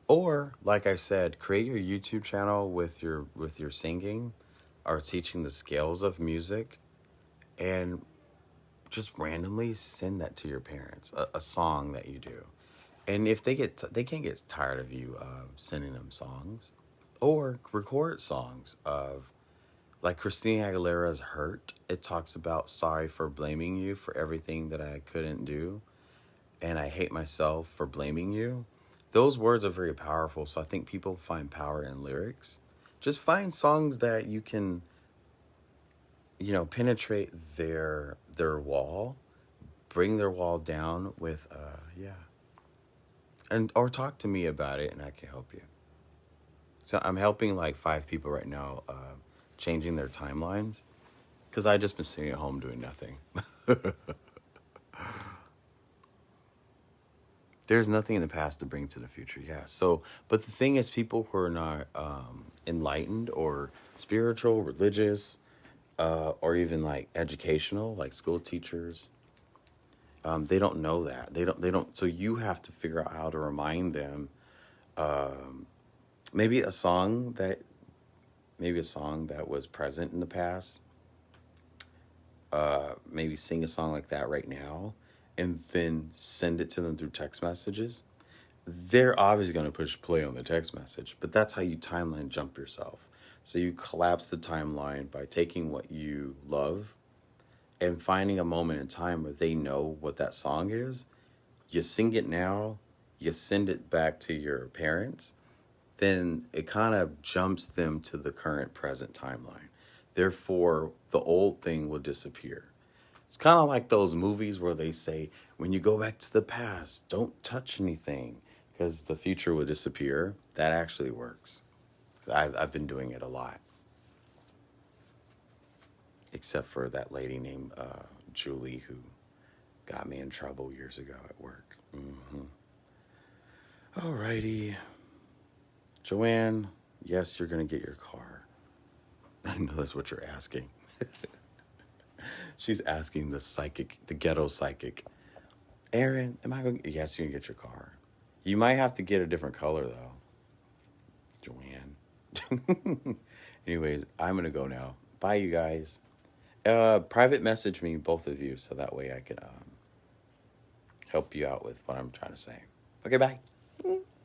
Or, like I said, create your YouTube channel with your singing or teaching the scales of music, and just randomly send that to your parents, a song that you do. And if they can't get tired of you sending them songs, or record songs of, like Christina Aguilera's Hurt. It talks about sorry for blaming you for everything that I couldn't do, and I hate myself for blaming you. Those words are very powerful, so I think people find power in lyrics. Just find songs that you can, penetrate their wall, bring their wall down with, or talk to me about it and I can help you. So I'm helping like 5 people right now changing their timelines, because I just been sitting at home doing nothing. There's nothing in the past to bring to the future. Yeah. So, but the thing is, people who are not enlightened or spiritual, religious, or even like educational, like school teachers, they don't know that. They don't. So you have to figure out how to remind them. Maybe a song that was present in the past. Maybe sing a song like that right now, and then send it to them through text messages. They're obviously going to push play on the text message, but that's how you timeline jump yourself. So you collapse the timeline by taking what you love and finding a moment in time where they know what that song is. You sing it now, you send it back to your parents, then it kind of jumps them to the current present timeline. Therefore, the old thing will disappear. It's kind of like those movies where they say, when you go back to the past, don't touch anything because the future will disappear. That actually works. I've been doing it a lot. Except for that lady named Julie who got me in trouble years ago at work. Alrighty. Joanne, yes, you're going to get your car. I know that's what you're asking. She's asking the ghetto psychic. Aaron, am I going to... Yes, you're going to get your car. You might have to get a different color, though. Joanne. Anyways, I'm going to go now. Bye, you guys. Private message me, both of you, so that way I can help you out with what I'm trying to say. Okay, bye.